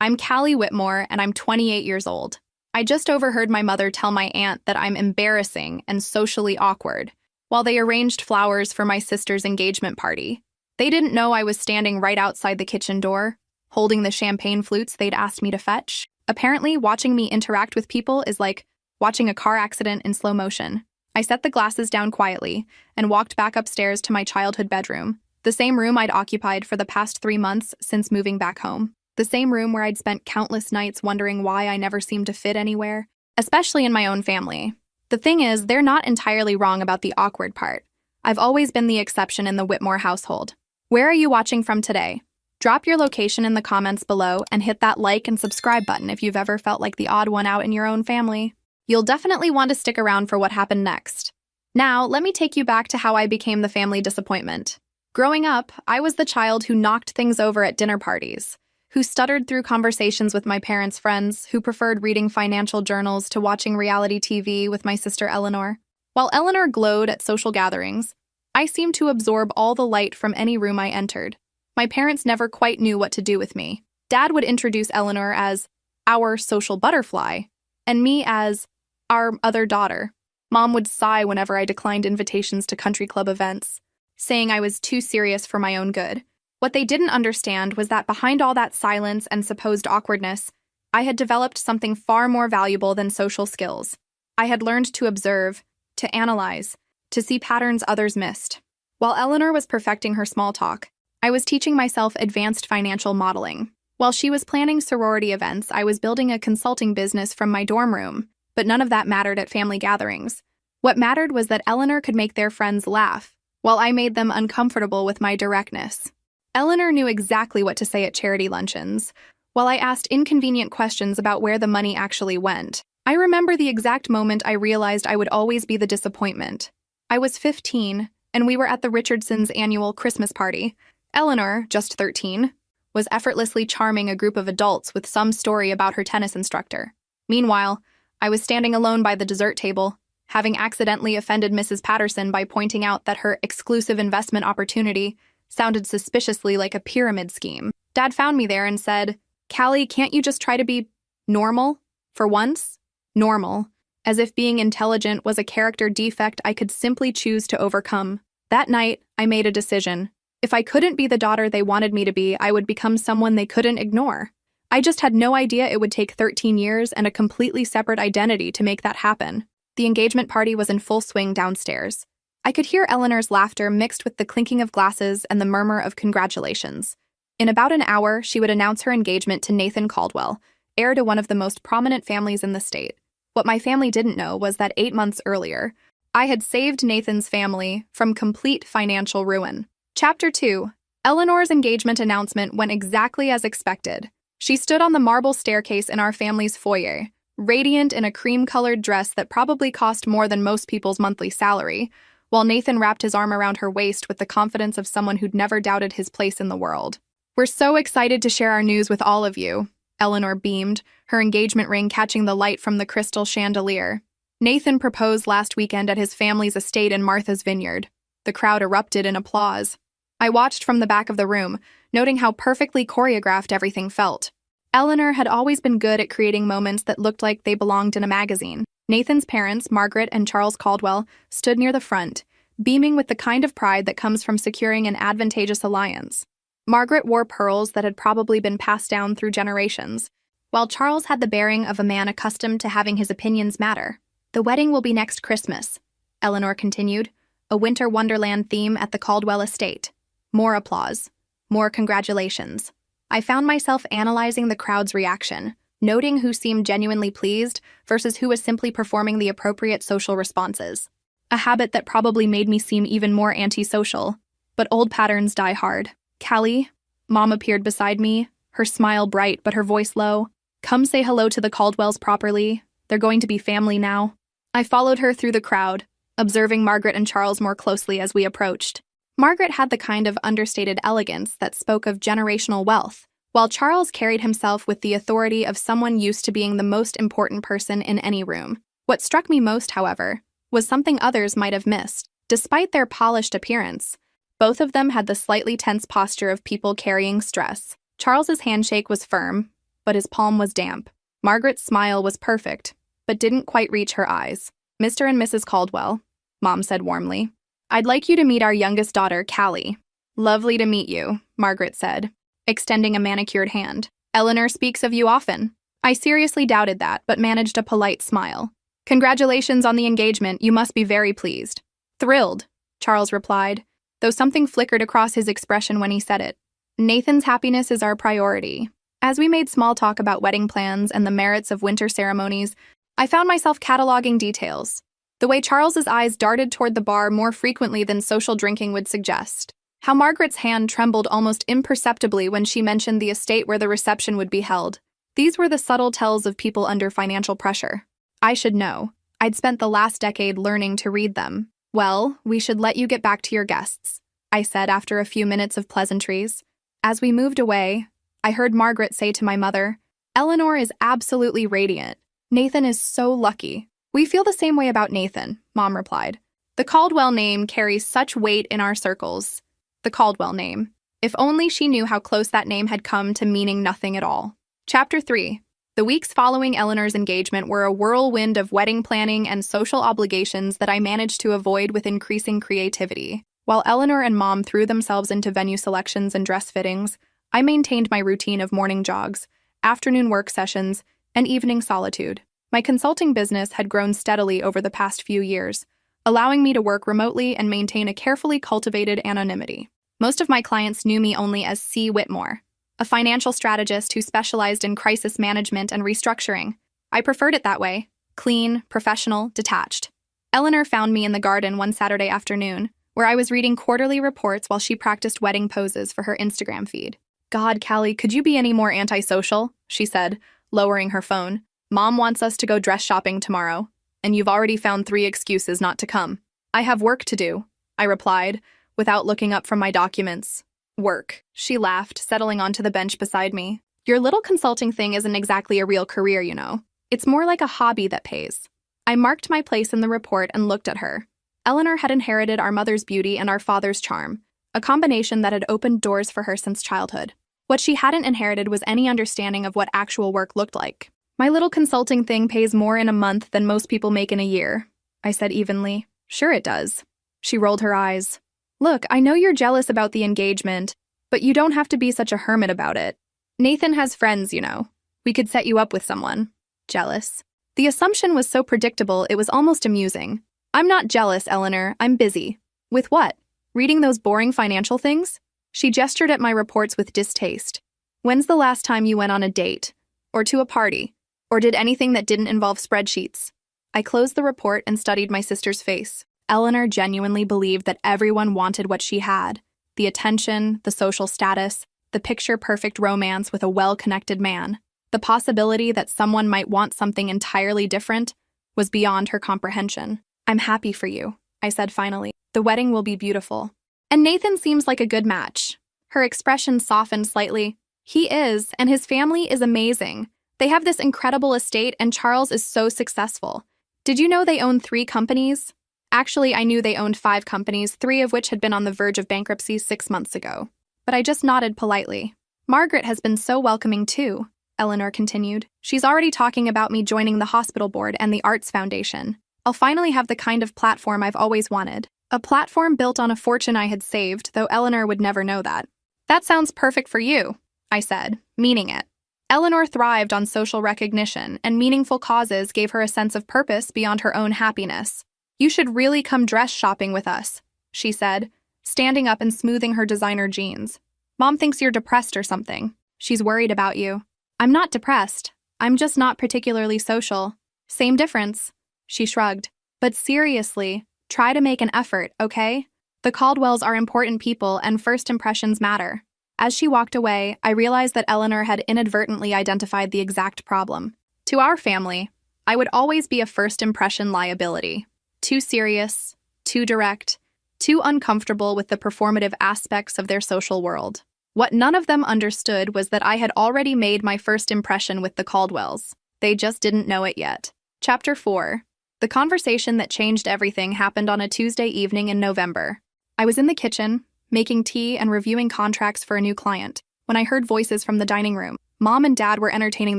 I'm Callie Whitmore, and I'm 28 years old. I just overheard my mother tell my aunt that I'm embarrassing and socially awkward while they arranged flowers for my sister's engagement party. They didn't know I was standing right outside the kitchen door, holding the champagne flutes they'd asked me to fetch. Apparently, watching me interact with people is like watching a car accident in slow motion. I set the glasses down quietly and walked back upstairs to my childhood bedroom, the same room I'd occupied for the past 3 months since moving back home. The same room where I'd spent countless nights wondering why I never seemed to fit anywhere, especially in my own family. The thing is, they're not entirely wrong about the awkward part. I've always been the exception in the Whitmore household. Where are you watching from today? Drop your location in the comments below and hit that like and subscribe button if you've ever felt like the odd one out in your own family. You'll definitely want to stick around for what happened next. Now, let me take you back to how I became the family disappointment. Growing up, I was the child who knocked things over at dinner parties, who stuttered through conversations with my parents' friends, who preferred reading financial journals to watching reality TV with my sister Eleanor. While Eleanor glowed at social gatherings, I seemed to absorb all the light from any room I entered. My parents never quite knew what to do with me. Dad would introduce Eleanor as our social butterfly, and me as our other daughter. Mom would sigh whenever I declined invitations to country club events, saying I was too serious for my own good. What they didn't understand was that behind all that silence and supposed awkwardness, I had developed something far more valuable than social skills. I had learned to observe, to analyze, to see patterns others missed. While Eleanor was perfecting her small talk, I was teaching myself advanced financial modeling. While she was planning sorority events, I was building a consulting business from my dorm room, but none of that mattered at family gatherings. What mattered was that Eleanor could make their friends laugh, while I made them uncomfortable with my directness. Eleanor knew exactly what to say at charity luncheons, while I asked inconvenient questions about where the money actually went. I remember the exact moment I realized I would always be the disappointment. I was 15, and we were at the Richardsons' annual Christmas party. Eleanor, just 13, was effortlessly charming a group of adults with some story about her tennis instructor. Meanwhile, I was standing alone by the dessert table, having accidentally offended Mrs. Patterson by pointing out that her exclusive investment opportunity sounded suspiciously like a pyramid scheme. Dad found me there and said, "Callie, can't you just try to be normal? For once?" Normal, as if being intelligent was a character defect I could simply choose to overcome. That night, I made a decision. If I couldn't be the daughter they wanted me to be, I would become someone they couldn't ignore. I just had no idea it would take 13 years and a completely separate identity to make that happen. The engagement party was in full swing downstairs. I could hear Eleanor's laughter mixed with the clinking of glasses and the murmur of congratulations. In about an hour, she would announce her engagement to Nathan Caldwell, heir to one of the most prominent families in the state. What my family didn't know was that 8 months earlier, I had saved Nathan's family from complete financial ruin. Chapter 2. Eleanor's engagement announcement went exactly as expected. She stood on the marble staircase in our family's foyer, radiant in a cream-colored dress that probably cost more than most people's monthly salary, while Nathan wrapped his arm around her waist with the confidence of someone who'd never doubted his place in the world. "We're so excited to share our news with all of you," Eleanor beamed, her engagement ring catching the light from the crystal chandelier. Nathan proposed last weekend at his family's estate in Martha's Vineyard. The crowd erupted in applause. I watched from the back of the room, noting how perfectly choreographed everything felt. Eleanor had always been good at creating moments that looked like they belonged in a magazine. Nathan's parents, Margaret and Charles Caldwell, stood near the front, beaming with the kind of pride that comes from securing an advantageous alliance. Margaret wore pearls that had probably been passed down through generations, while Charles had the bearing of a man accustomed to having his opinions matter. "The wedding will be next Christmas," Eleanor continued, a winter wonderland theme at the Caldwell estate. More applause. More congratulations. I found myself analyzing the crowd's reaction, noting who seemed genuinely pleased versus who was simply performing the appropriate social responses. A habit that probably made me seem even more antisocial. But old patterns die hard. "Callie," Mom appeared beside me, her smile bright but her voice low. "Come say hello to the Caldwells properly. They're going to be family now." I followed her through the crowd, observing Margaret and Charles more closely as we approached. Margaret had the kind of understated elegance that spoke of generational wealth, while Charles carried himself with the authority of someone used to being the most important person in any room. What struck me most, however, was something others might have missed. Despite their polished appearance, both of them had the slightly tense posture of people carrying stress. Charles's handshake was firm, but his palm was damp. Margaret's smile was perfect, but didn't quite reach her eyes. "Mr. and Mrs. Caldwell," Mom said warmly. "I'd like you to meet our youngest daughter, Callie." "Lovely to meet you," Margaret said, extending a manicured hand. "Eleanor speaks of you often." I seriously doubted that, but managed a polite smile. "Congratulations on the engagement, you must be very pleased." "Thrilled," Charles replied, though something flickered across his expression when he said it. "Nathan's happiness is our priority." As we made small talk about wedding plans and the merits of winter ceremonies, I found myself cataloging details. The way Charles's eyes darted toward the bar more frequently than social drinking would suggest. How Margaret's hand trembled almost imperceptibly when she mentioned the estate where the reception would be held. These were the subtle tells of people under financial pressure. I should know. I'd spent the last decade learning to read them. "Well, we should let you get back to your guests," I said after a few minutes of pleasantries. As we moved away, I heard Margaret say to my mother, "Eleanor is absolutely radiant. Nathan is so lucky." "We feel the same way about Nathan," Mom replied. "The Caldwell name carries such weight in our circles." The Caldwell name. If only she knew how close that name had come to meaning nothing at all. Chapter 3. The weeks following Eleanor's engagement were a whirlwind of wedding planning and social obligations that I managed to avoid with increasing creativity. While Eleanor and Mom threw themselves into venue selections and dress fittings, I maintained my routine of morning jogs, afternoon work sessions, and evening solitude. My consulting business had grown steadily over the past few years, allowing me to work remotely and maintain a carefully cultivated anonymity. Most of my clients knew me only as C. Whitmore, a financial strategist who specialized in crisis management and restructuring. I preferred it that way: clean, professional, detached. Eleanor found me in the garden one Saturday afternoon, where I was reading quarterly reports while she practiced wedding poses for her Instagram feed. "God, Callie, could you be any more antisocial?" she said, lowering her phone. "Mom wants us to go dress shopping tomorrow, and you've already found 3 excuses not to come." "I have work to do," I replied, without looking up from my documents. "Work," she laughed, settling onto the bench beside me. "Your little consulting thing isn't exactly a real career, you know. It's more like a hobby that pays." I marked my place in the report and looked at her. Eleanor had inherited our mother's beauty and our father's charm, a combination that had opened doors for her since childhood. What she hadn't inherited was any understanding of what actual work looked like. "My little consulting thing pays more in a month than most people make in a year," I said evenly. "Sure it does." She rolled her eyes. "Look, I know you're jealous about the engagement, but you don't have to be such a hermit about it. Nathan has friends, you know. We could set you up with someone." Jealous? The assumption was so predictable it was almost amusing. "I'm not jealous, Eleanor. I'm busy." "With what? Reading those boring financial things?" She gestured at my reports with distaste. "When's the last time you went on a date? Or to a party? Or did anything that didn't involve spreadsheets?" I closed the report and studied my sister's face. Eleanor genuinely believed that everyone wanted what she had: the attention, the social status, the picture-perfect romance with a well-connected man. The possibility that someone might want something entirely different was beyond her comprehension. "I'm happy for you," I said finally. "The wedding will be beautiful. And Nathan seems like a good match." Her expression softened slightly. "He is, and his family is amazing. They have this incredible estate, and Charles is so successful. Did you know they own 3 companies? Actually, I knew they owned 5 companies, 3 of which had been on the verge of bankruptcy 6 months ago. But I just nodded politely. "Margaret has been so welcoming too," Eleanor continued. "She's already talking about me joining the hospital board and the Arts Foundation. I'll finally have the kind of platform I've always wanted. A platform built on a fortune I had saved, though Eleanor would never know that." "That sounds perfect for you," I said, meaning it. Eleanor thrived on social recognition, and meaningful causes gave her a sense of purpose beyond her own happiness. "You should really come dress shopping with us," she said, standing up and smoothing her designer jeans. "Mom thinks you're depressed or something. She's worried about you." "I'm not depressed. I'm just not particularly social." "Same difference," she shrugged. "But seriously, try to make an effort, okay? The Caldwells are important people and first impressions matter." As she walked away, I realized that Eleanor had inadvertently identified the exact problem. To our family, I would always be a first impression liability. Too serious, too direct, too uncomfortable with the performative aspects of their social world. What none of them understood was that I had already made my first impression with the Caldwells. They just didn't know it yet. Chapter 4. The conversation that changed everything happened on a Tuesday evening in November. I was in the kitchen, making tea and reviewing contracts for a new client, when I heard voices from the dining room. Mom and Dad were entertaining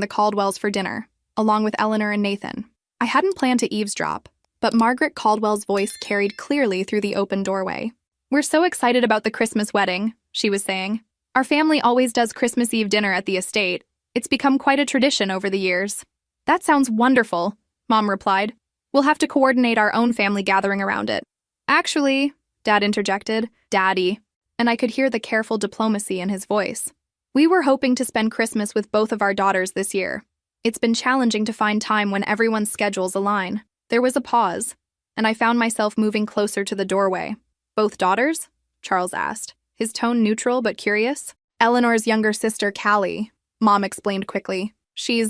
the Caldwells for dinner, along with Eleanor and Nathan. I hadn't planned to eavesdrop, but Margaret Caldwell's voice carried clearly through the open doorway. "We're so excited about the Christmas wedding," she was saying. "Our family always does Christmas Eve dinner at the estate. It's become quite a tradition over the years." "That sounds wonderful," Mom replied. "We'll have to coordinate our own family gathering around it." "Actually," Dad interjected, "Daddy," and I could hear the careful diplomacy in his voice. "We were hoping to spend Christmas with both of our daughters this year. It's been challenging to find time when everyone's schedules align." There was a pause, and I found myself moving closer to the doorway. "Both daughters?" Charles asked, his tone neutral but curious. "Eleanor's younger sister, Callie," Mom explained quickly. She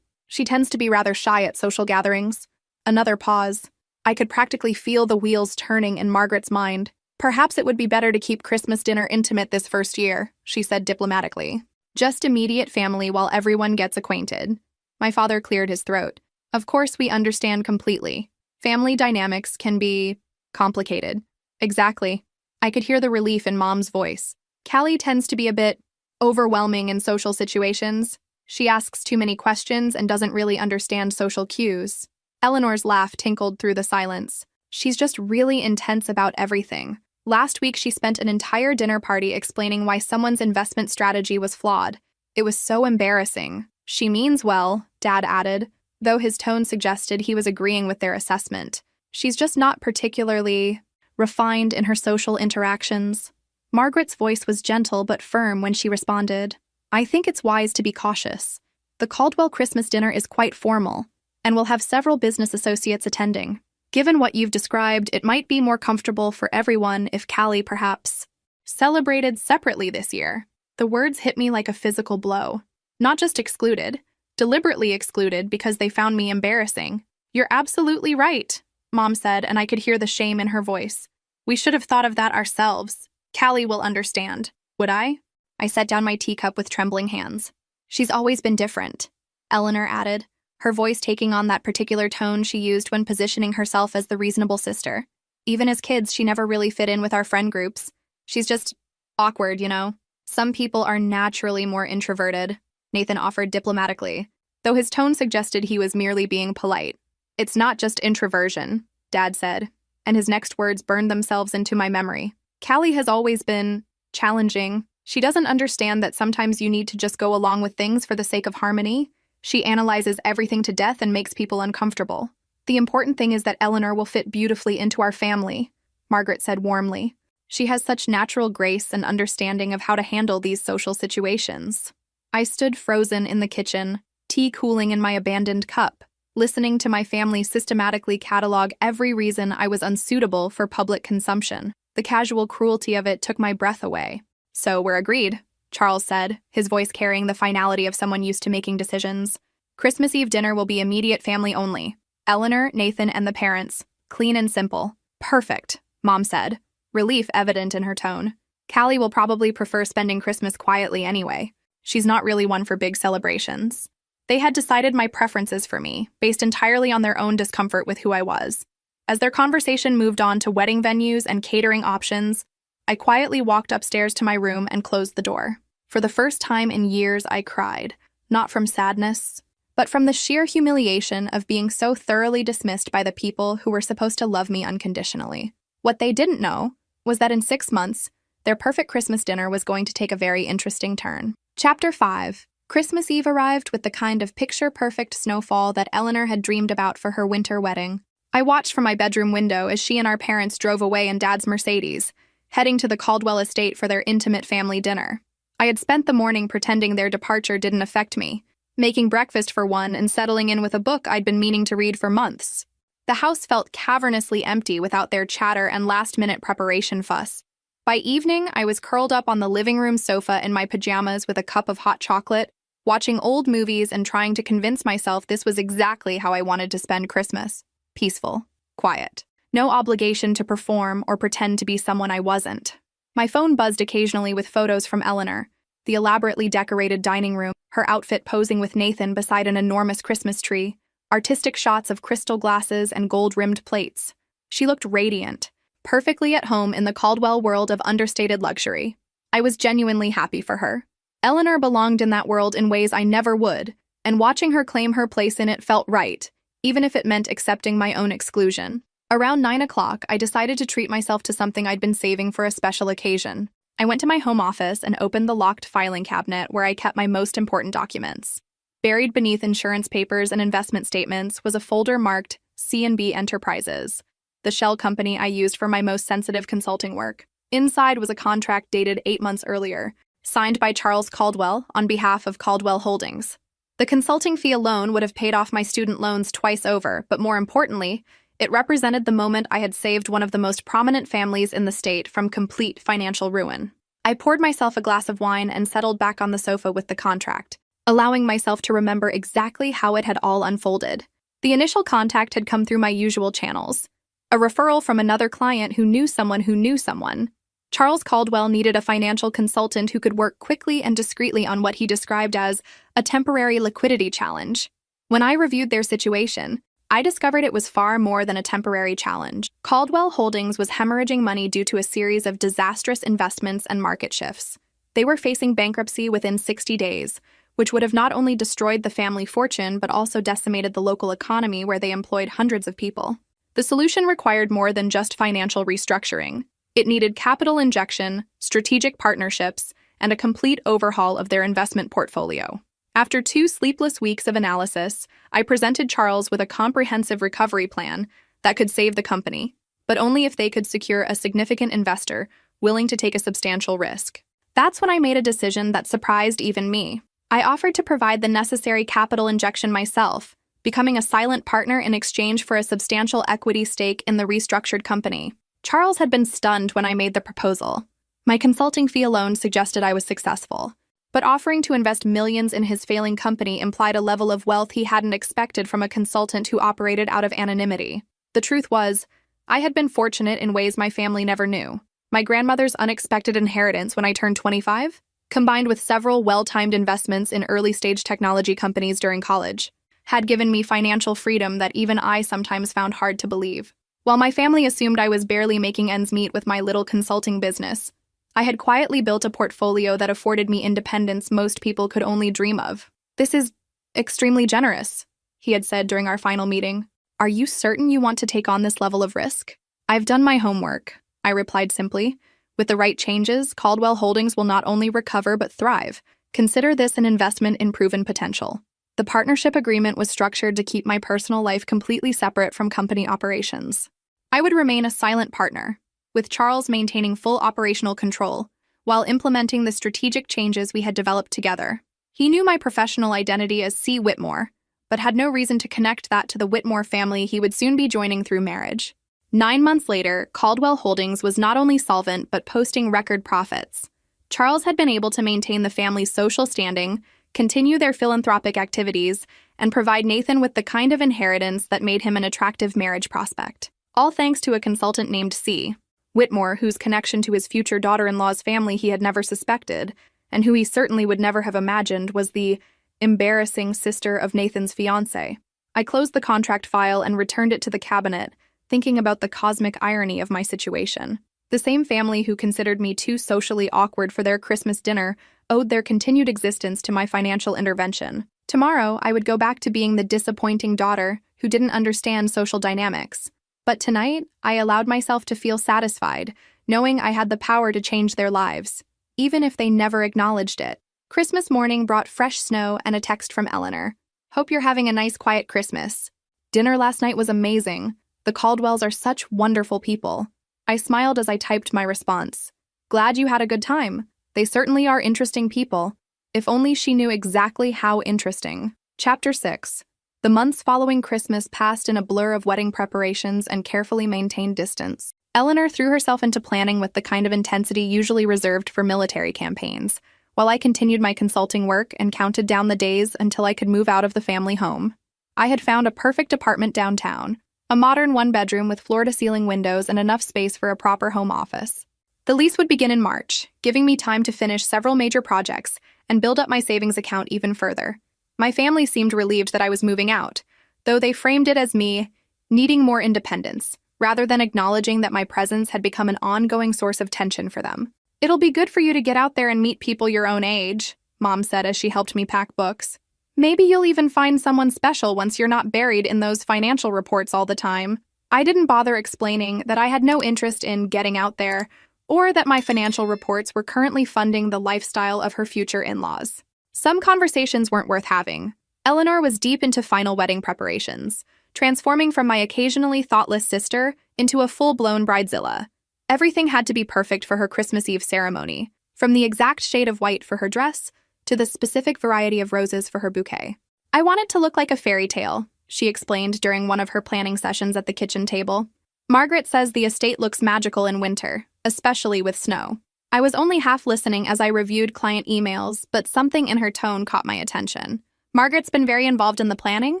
tends to be rather shy at social gatherings." Another pause. I could practically feel the wheels turning in Margaret's mind. "Perhaps it would be better to keep Christmas dinner intimate this first year," she said diplomatically. "Just immediate family while everyone gets acquainted." My father cleared his throat. "Of course, we understand completely. Family dynamics can be complicated." "Exactly." I could hear the relief in Mom's voice. "Callie tends to be a bit overwhelming in social situations. She asks too many questions and doesn't really understand social cues." Eleanor's laugh tinkled through the silence. "She's just really intense about everything. Last week she spent an entire dinner party explaining why someone's investment strategy was flawed. It was so embarrassing." "She means well," Dad added, though his tone suggested he was agreeing with their assessment. "She's just not particularly refined in her social interactions." Margaret's voice was gentle but firm when she responded. "I think it's wise to be cautious. The Caldwell Christmas dinner is quite formal, and we'll have several business associates attending. Given what you've described, it might be more comfortable for everyone if Callie perhaps celebrated separately this year." The words hit me like a physical blow. Not just excluded, deliberately excluded because they found me embarrassing. "You're absolutely right," Mom said, and I could hear the shame in her voice. "We should have thought of that ourselves. Callie will understand." "Would I?" I set down my teacup with trembling hands. "She's always been different," Eleanor added, her voice taking on that particular tone she used when positioning herself as the reasonable sister. "Even as kids, she never really fit in with our friend groups. She's just awkward, you know. Some people are naturally more introverted," Nathan offered diplomatically, though his tone suggested he was merely being polite. "It's not just introversion," Dad said, and his next words burned themselves into my memory. "Callie has always been challenging. She doesn't understand that sometimes you need to just go along with things for the sake of harmony. She analyzes everything to death and makes people uncomfortable. The important thing is that Eleanor will fit beautifully into our family," Margaret said warmly. "She has such natural grace and understanding of how to handle these social situations." I stood frozen in the kitchen, tea cooling in my abandoned cup, listening to my family systematically catalog every reason I was unsuitable for public consumption. The casual cruelty of it took my breath away. "So we're agreed," Charles said, his voice carrying the finality of someone used to making decisions. "Christmas Eve dinner will be immediate family only. Eleanor, Nathan, and the parents. Clean and simple." "Perfect," Mom said, relief evident in her tone. "Callie will probably prefer spending Christmas quietly anyway. She's not really one for big celebrations." They had decided my preferences for me, based entirely on their own discomfort with who I was. As their conversation moved on to wedding venues and catering options, I quietly walked upstairs to my room and closed the door. For the first time in years, I cried, not from sadness, but from the sheer humiliation of being so thoroughly dismissed by the people who were supposed to love me unconditionally. What they didn't know was that in 6 months, their perfect Christmas dinner was going to take a very interesting turn. Chapter 5. Christmas Eve arrived with the kind of picture-perfect snowfall that Eleanor had dreamed about for her winter wedding. I watched from my bedroom window as she and our parents drove away in Dad's Mercedes, heading to the Caldwell estate for their intimate family dinner. I had spent the morning pretending their departure didn't affect me, making breakfast for one and settling in with a book I'd been meaning to read for months. The house felt cavernously empty without their chatter and last-minute preparation fuss. By evening, I was curled up on the living room sofa in my pajamas with a cup of hot chocolate, watching old movies and trying to convince myself this was exactly how I wanted to spend Christmas. Peaceful. Quiet. No obligation to perform or pretend to be someone I wasn't. My phone buzzed occasionally with photos from Eleanor, the elaborately decorated dining room, her outfit posing with Nathan beside an enormous Christmas tree, artistic shots of crystal glasses and gold-rimmed plates. She looked radiant, perfectly at home in the Caldwell world of understated luxury. I was genuinely happy for her. Eleanor belonged in that world in ways I never would, and watching her claim her place in it felt right, even if it meant accepting my own exclusion. Around 9 o'clock, I decided to treat myself to something I'd been saving for a special occasion. I went to my home office and opened the locked filing cabinet where I kept my most important documents. Buried beneath insurance papers and investment statements was a folder marked C&B Enterprises, the shell company I used for my most sensitive consulting work. Inside was a contract dated 8 months earlier, signed by Charles Caldwell on behalf of Caldwell Holdings. The consulting fee alone would have paid off my student loans twice over, but more importantly, it represented the moment I had saved one of the most prominent families in the state from complete financial ruin. I poured myself a glass of wine and settled back on the sofa with the contract, allowing myself to remember exactly how it had all unfolded. The initial contact had come through my usual channels. A referral from another client who knew someone who knew someone. Charles Caldwell needed a financial consultant who could work quickly and discreetly on what he described as a temporary liquidity challenge. When I reviewed their situation, I discovered it was far more than a temporary challenge. Caldwell Holdings was hemorrhaging money due to a series of disastrous investments and market shifts. They were facing bankruptcy within 60 days, which would have not only destroyed the family fortune but also decimated the local economy where they employed hundreds of people. The solution required more than just financial restructuring. It needed capital injection, strategic partnerships, and a complete overhaul of their investment portfolio. After 2 sleepless weeks of analysis, I presented Charles with a comprehensive recovery plan that could save the company, but only if they could secure a significant investor willing to take a substantial risk. That's when I made a decision that surprised even me. I offered to provide the necessary capital injection myself, becoming a silent partner in exchange for a substantial equity stake in the restructured company. Charles had been stunned when I made the proposal. My consulting fee alone suggested I was successful, but offering to invest millions in his failing company implied a level of wealth he hadn't expected from a consultant who operated out of anonymity. The truth was, I had been fortunate in ways my family never knew. My grandmother's unexpected inheritance when I turned 25, combined with several well-timed investments in early-stage technology companies during college, had given me financial freedom that even I sometimes found hard to believe. While my family assumed I was barely making ends meet with my little consulting business, I had quietly built a portfolio that afforded me independence most people could only dream of. "This is extremely generous," he had said during our final meeting. "Are you certain you want to take on this level of risk?" "I've done my homework," I replied simply. "With the right changes, Caldwell Holdings will not only recover but thrive. Consider this an investment in proven potential." The partnership agreement was structured to keep my personal life completely separate from company operations. I would remain a silent partner, with Charles maintaining full operational control, while implementing the strategic changes we had developed together. He knew my professional identity as C. Whitmore, but had no reason to connect that to the Whitmore family he would soon be joining through marriage. 9 months later, Caldwell Holdings was not only solvent but posting record profits. Charles had been able to maintain the family's social standing, continue their philanthropic activities, and provide Nathan with the kind of inheritance that made him an attractive marriage prospect. All thanks to a consultant named C. Whitmore, whose connection to his future daughter-in-law's family he had never suspected, and who he certainly would never have imagined was the embarrassing sister of Nathan's fiancé. I closed the contract file and returned it to the cabinet, thinking about the cosmic irony of my situation. The same family who considered me too socially awkward for their Christmas dinner owed their continued existence to my financial intervention. Tomorrow, I would go back to being the disappointing daughter who didn't understand social dynamics. But tonight, I allowed myself to feel satisfied, knowing I had the power to change their lives, even if they never acknowledged it. Christmas morning brought fresh snow and a text from Eleanor. "Hope you're having a nice, quiet Christmas. Dinner last night was amazing. The Caldwells are such wonderful people." I smiled as I typed my response. "Glad you had a good time. They certainly are interesting people." If only she knew exactly how interesting. Chapter 6. The months following Christmas passed in a blur of wedding preparations and carefully maintained distance. Eleanor threw herself into planning with the kind of intensity usually reserved for military campaigns, while I continued my consulting work and counted down the days until I could move out of the family home. I had found a perfect apartment downtown, a modern one-bedroom with floor-to-ceiling windows and enough space for a proper home office. The lease would begin in March, giving me time to finish several major projects and build up my savings account even further. My family seemed relieved that I was moving out, though they framed it as me needing more independence, rather than acknowledging that my presence had become an ongoing source of tension for them. "It'll be good for you to get out there and meet people your own age," Mom said as she helped me pack books. Maybe you'll even find someone special once you're not buried in those financial reports all the time. I didn't bother explaining that I had no interest in getting out there, or that my financial reports were currently funding the lifestyle of her future in-laws. Some conversations weren't worth having. Eleanor was deep into final wedding preparations, transforming from my occasionally thoughtless sister into a full-blown bridezilla. Everything had to be perfect for her Christmas Eve ceremony, from the exact shade of white for her dress to the specific variety of roses for her bouquet. I want it to look like a fairy tale, she explained during one of her planning sessions at the kitchen table. Margaret says the estate looks magical in winter, especially with snow. I was only half listening as I reviewed client emails, but something in her tone caught my attention. Margaret's been very involved in the planning?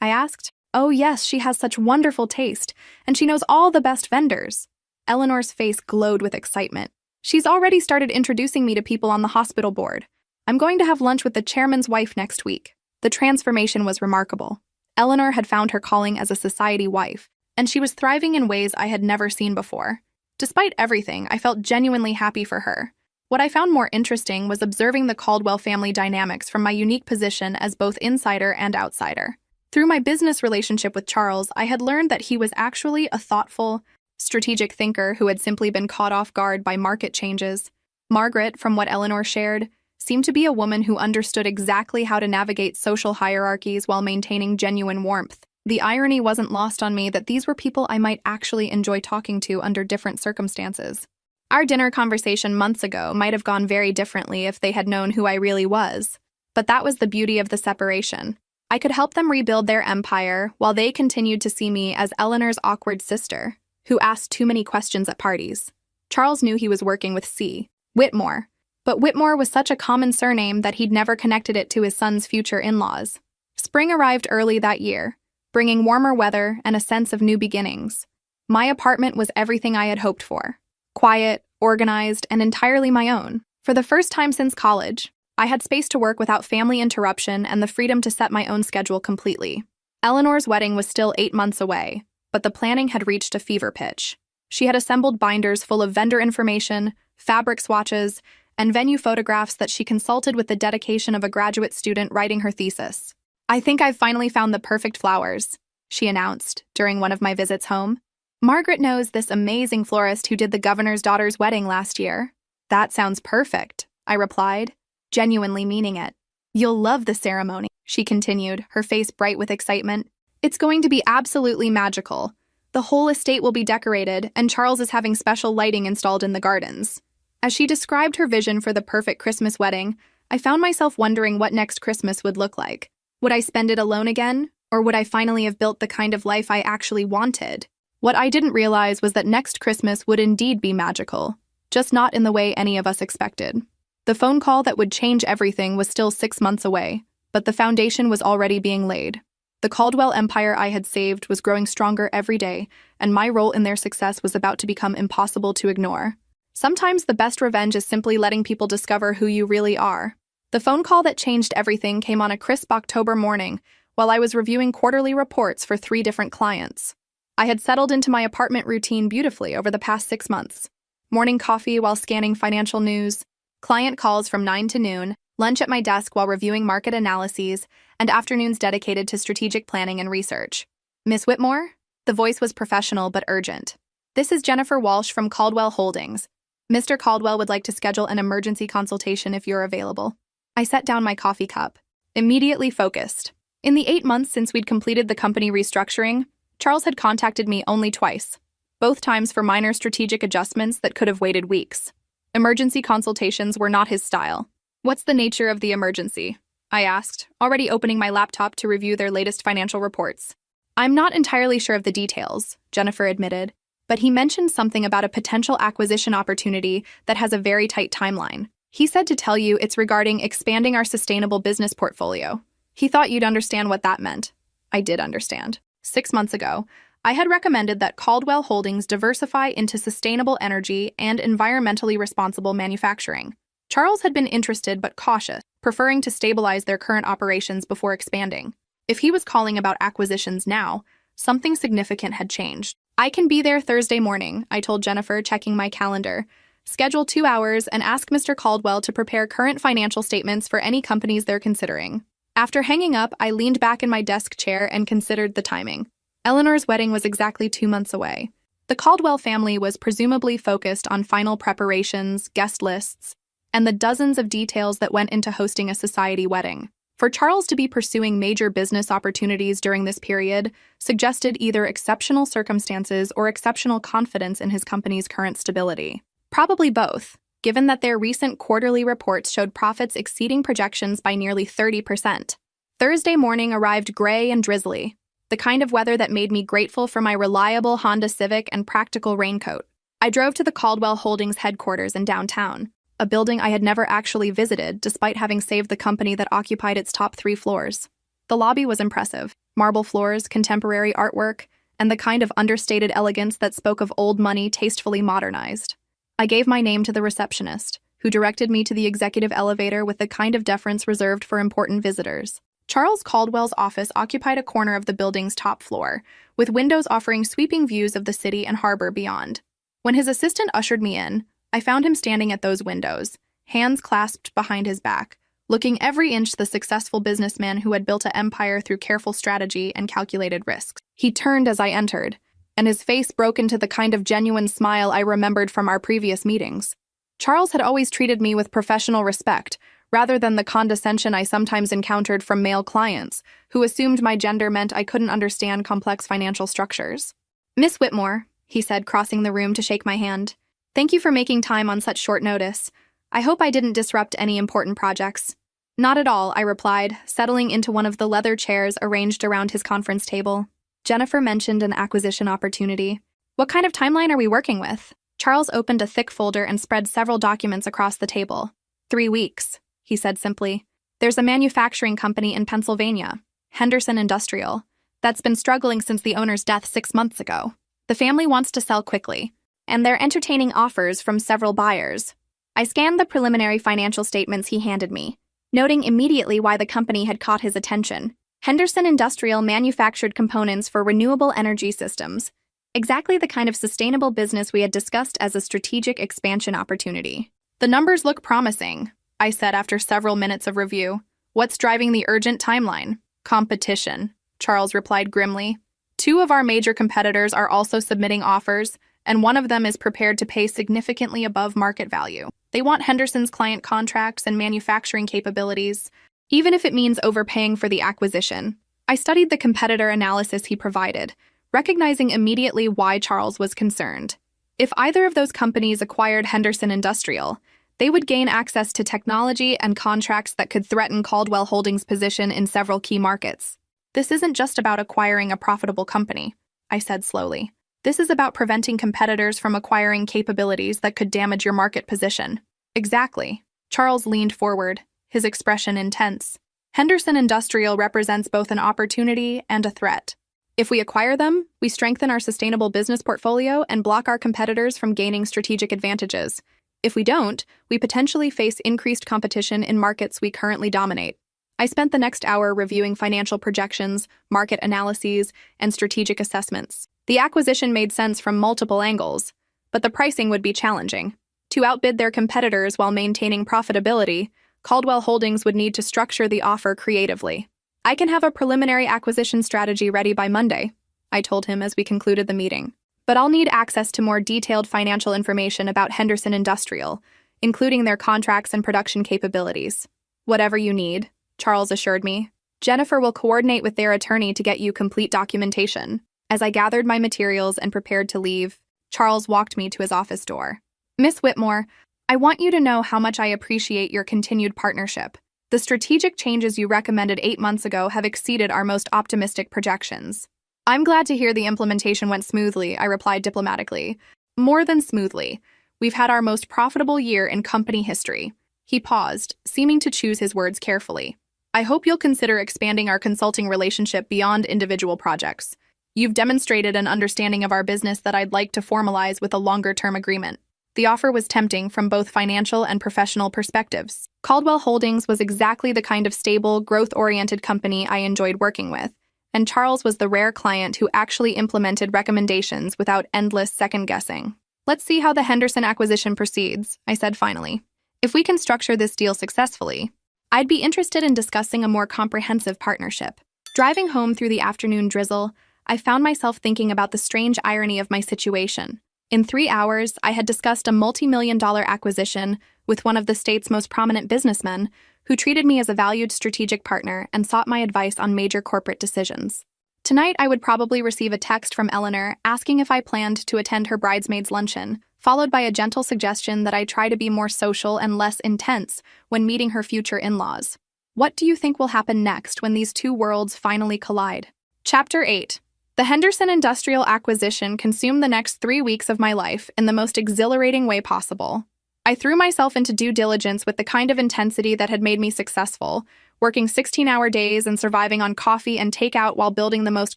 I asked. Oh yes, she has such wonderful taste, and she knows all the best vendors. Eleanor's face glowed with excitement. She's already started introducing me to people on the hospital board. I'm going to have lunch with the chairman's wife next week. The transformation was remarkable. Eleanor had found her calling as a society wife, and she was thriving in ways I had never seen before. Despite everything, I felt genuinely happy for her. What I found more interesting was observing the Caldwell family dynamics from my unique position as both insider and outsider. Through my business relationship with Charles, I had learned that he was actually a thoughtful, strategic thinker who had simply been caught off guard by market changes. Margaret, from what Eleanor shared, seemed to be a woman who understood exactly how to navigate social hierarchies while maintaining genuine warmth. The irony wasn't lost on me that these were people I might actually enjoy talking to under different circumstances. Our dinner conversation months ago might have gone very differently if they had known who I really was. But that was the beauty of the separation. I could help them rebuild their empire while they continued to see me as Eleanor's awkward sister, who asked too many questions at parties. Charles knew he was working with C. Whitmore, but Whitmore was such a common surname that he'd never connected it to his son's future in-laws. Spring arrived early that year, bringing warmer weather and a sense of new beginnings. My apartment was everything I had hoped for. Quiet, organized, and entirely my own. For the first time since college, I had space to work without family interruption and the freedom to set my own schedule completely. Eleanor's wedding was still 8 months away, but the planning had reached a fever pitch. She had assembled binders full of vendor information, fabric swatches, and venue photographs that she consulted with the dedication of a graduate student writing her thesis. I think I've finally found the perfect flowers, she announced during one of my visits home. Margaret knows this amazing florist who did the governor's daughter's wedding last year. That sounds perfect, I replied, genuinely meaning it. You'll love the ceremony, she continued, her face bright with excitement. It's going to be absolutely magical. The whole estate will be decorated, and Charles is having special lighting installed in the gardens. As she described her vision for the perfect Christmas wedding, I found myself wondering what next Christmas would look like. Would I spend it alone again, or would I finally have built the kind of life I actually wanted? What I didn't realize was that next Christmas would indeed be magical, just not in the way any of us expected. The phone call that would change everything was still 6 months away, but the foundation was already being laid. The Caldwell empire I had saved was growing stronger every day, and my role in their success was about to become impossible to ignore. Sometimes the best revenge is simply letting people discover who you really are. The phone call that changed everything came on a crisp October morning while I was reviewing quarterly reports for 3 different clients. I had settled into my apartment routine beautifully over the past 6 months. Morning coffee while scanning financial news, client calls from 9 to noon, lunch at my desk while reviewing market analyses, and afternoons dedicated to strategic planning and research. Miss Whitmore? The voice was professional but urgent. This is Jennifer Walsh from Caldwell Holdings. Mr. Caldwell would like to schedule an emergency consultation if you're available. I set down my coffee cup, immediately focused. In the 8 months since we'd completed the company restructuring, Charles had contacted me only twice, both times for minor strategic adjustments that could have waited weeks. Emergency consultations were not his style. What's the nature of the emergency? I asked, already opening my laptop to review their latest financial reports. I'm not entirely sure of the details, Jennifer admitted, but he mentioned something about a potential acquisition opportunity that has a very tight timeline. He said to tell you it's regarding expanding our sustainable business portfolio. He thought you'd understand what that meant. I did understand. 6 months ago, I had recommended that Caldwell Holdings diversify into sustainable energy and environmentally responsible manufacturing. Charles had been interested but cautious, preferring to stabilize their current operations before expanding. If he was calling about acquisitions now, something significant had changed. I can be there Thursday morning, I told Jennifer, checking my calendar. schedule 2 hours, and ask Mr. Caldwell to prepare current financial statements for any companies they're considering. After hanging up, I leaned back in my desk chair and considered the timing. Eleanor's wedding was exactly 2 months away. The Caldwell family was presumably focused on final preparations, guest lists, and the dozens of details that went into hosting a society wedding. For Charles to be pursuing major business opportunities during this period suggested either exceptional circumstances or exceptional confidence in his company's current stability. Probably both, given that their recent quarterly reports showed profits exceeding projections by nearly 30%. Thursday morning arrived gray and drizzly, the kind of weather that made me grateful for my reliable Honda Civic and practical raincoat. I drove to the Caldwell Holdings headquarters in downtown, a building I had never actually visited despite having saved the company that occupied its top 3 floors. The lobby was impressive: marble floors, contemporary artwork, and the kind of understated elegance that spoke of old money tastefully modernized. I gave my name to the receptionist, who directed me to the executive elevator with the kind of deference reserved for important visitors. Charles Caldwell's office occupied a corner of the building's top floor, with windows offering sweeping views of the city and harbor beyond. When his assistant ushered me in, I found him standing at those windows, hands clasped behind his back, looking every inch the successful businessman who had built an empire through careful strategy and calculated risks. He turned as I entered, and his face broke into the kind of genuine smile I remembered from our previous meetings. Charles had always treated me with professional respect, rather than the condescension I sometimes encountered from male clients, who assumed my gender meant I couldn't understand complex financial structures. "Miss Whitmore," he said, crossing the room to shake my hand. "Thank you for making time on such short notice. I hope I didn't disrupt any important projects." "Not at all," I replied, settling into one of the leather chairs arranged around his conference table. Jennifer mentioned an acquisition opportunity. "What kind of timeline are we working with?" Charles opened a thick folder and spread several documents across the table. 3 weeks, he said simply. "There's a manufacturing company in Pennsylvania, Henderson Industrial, that's been struggling since the owner's death 6 months ago. The family wants to sell quickly, and they're entertaining offers from several buyers." I scanned the preliminary financial statements he handed me, noting immediately why the company had caught his attention. Henderson Industrial manufactured components for renewable energy systems, exactly the kind of sustainable business we had discussed as a strategic expansion opportunity. "The numbers look promising," I said after several minutes of review. "What's driving the urgent timeline?" "Competition," Charles replied grimly. "2 of our major competitors are also submitting offers, and one of them is prepared to pay significantly above market value. They want Henderson's client contracts and manufacturing capabilities, even if it means overpaying for the acquisition." I studied the competitor analysis he provided, recognizing immediately why Charles was concerned. If either of those companies acquired Henderson Industrial, they would gain access to technology and contracts that could threaten Caldwell Holdings' position in several key markets. "This isn't just about acquiring a profitable company," I said slowly. "This is about preventing competitors from acquiring capabilities that could damage your market position." "Exactly." Charles leaned forward, his expression intense. "Henderson Industrial represents both an opportunity and a threat. If we acquire them, we strengthen our sustainable business portfolio and block our competitors from gaining strategic advantages. If we don't, we potentially face increased competition in markets we currently dominate." I spent the next hour reviewing financial projections, market analyses, and strategic assessments. The acquisition made sense from multiple angles, but the pricing would be challenging. To outbid their competitors while maintaining profitability, Caldwell Holdings would need to structure the offer creatively. "I can have a preliminary acquisition strategy ready by Monday," I told him as we concluded the meeting. "But I'll need access to more detailed financial information about Henderson Industrial, including their contracts and production capabilities." "Whatever you need," Charles assured me. "Jennifer will coordinate with their attorney to get you complete documentation." As I gathered my materials and prepared to leave, Charles walked me to his office door. "Miss Whitmore, I want you to know how much I appreciate your continued partnership. The strategic changes you recommended 8 months ago have exceeded our most optimistic projections." "I'm glad to hear the implementation went smoothly," I replied diplomatically. "More than smoothly. We've had our most profitable year in company history." He paused, seeming to choose his words carefully. "I hope you'll consider expanding our consulting relationship beyond individual projects. You've demonstrated an understanding of our business that I'd like to formalize with a longer-term agreement." The offer was tempting from both financial and professional perspectives. Caldwell Holdings was exactly the kind of stable, growth-oriented company I enjoyed working with, and Charles was the rare client who actually implemented recommendations without endless second-guessing. Let's see how the Henderson acquisition proceeds, I said finally. If we can structure this deal successfully, I'd be interested in discussing a more comprehensive partnership. Driving home through the afternoon drizzle, I found myself thinking about the strange irony of my situation. In 3 hours, I had discussed a multi-million-dollar acquisition with one of the state's most prominent businessmen, who treated me as a valued strategic partner and sought my advice on major corporate decisions. Tonight, I would probably receive a text from Eleanor asking if I planned to attend her bridesmaid's luncheon, followed by a gentle suggestion that I try to be more social and less intense when meeting her future in-laws. What do you think will happen next when these two worlds finally collide? Chapter 8. The Henderson Industrial acquisition consumed the next 3 weeks of my life in the most exhilarating way possible. I threw myself into due diligence with the kind of intensity that had made me successful, working 16-hour days and surviving on coffee and takeout while building the most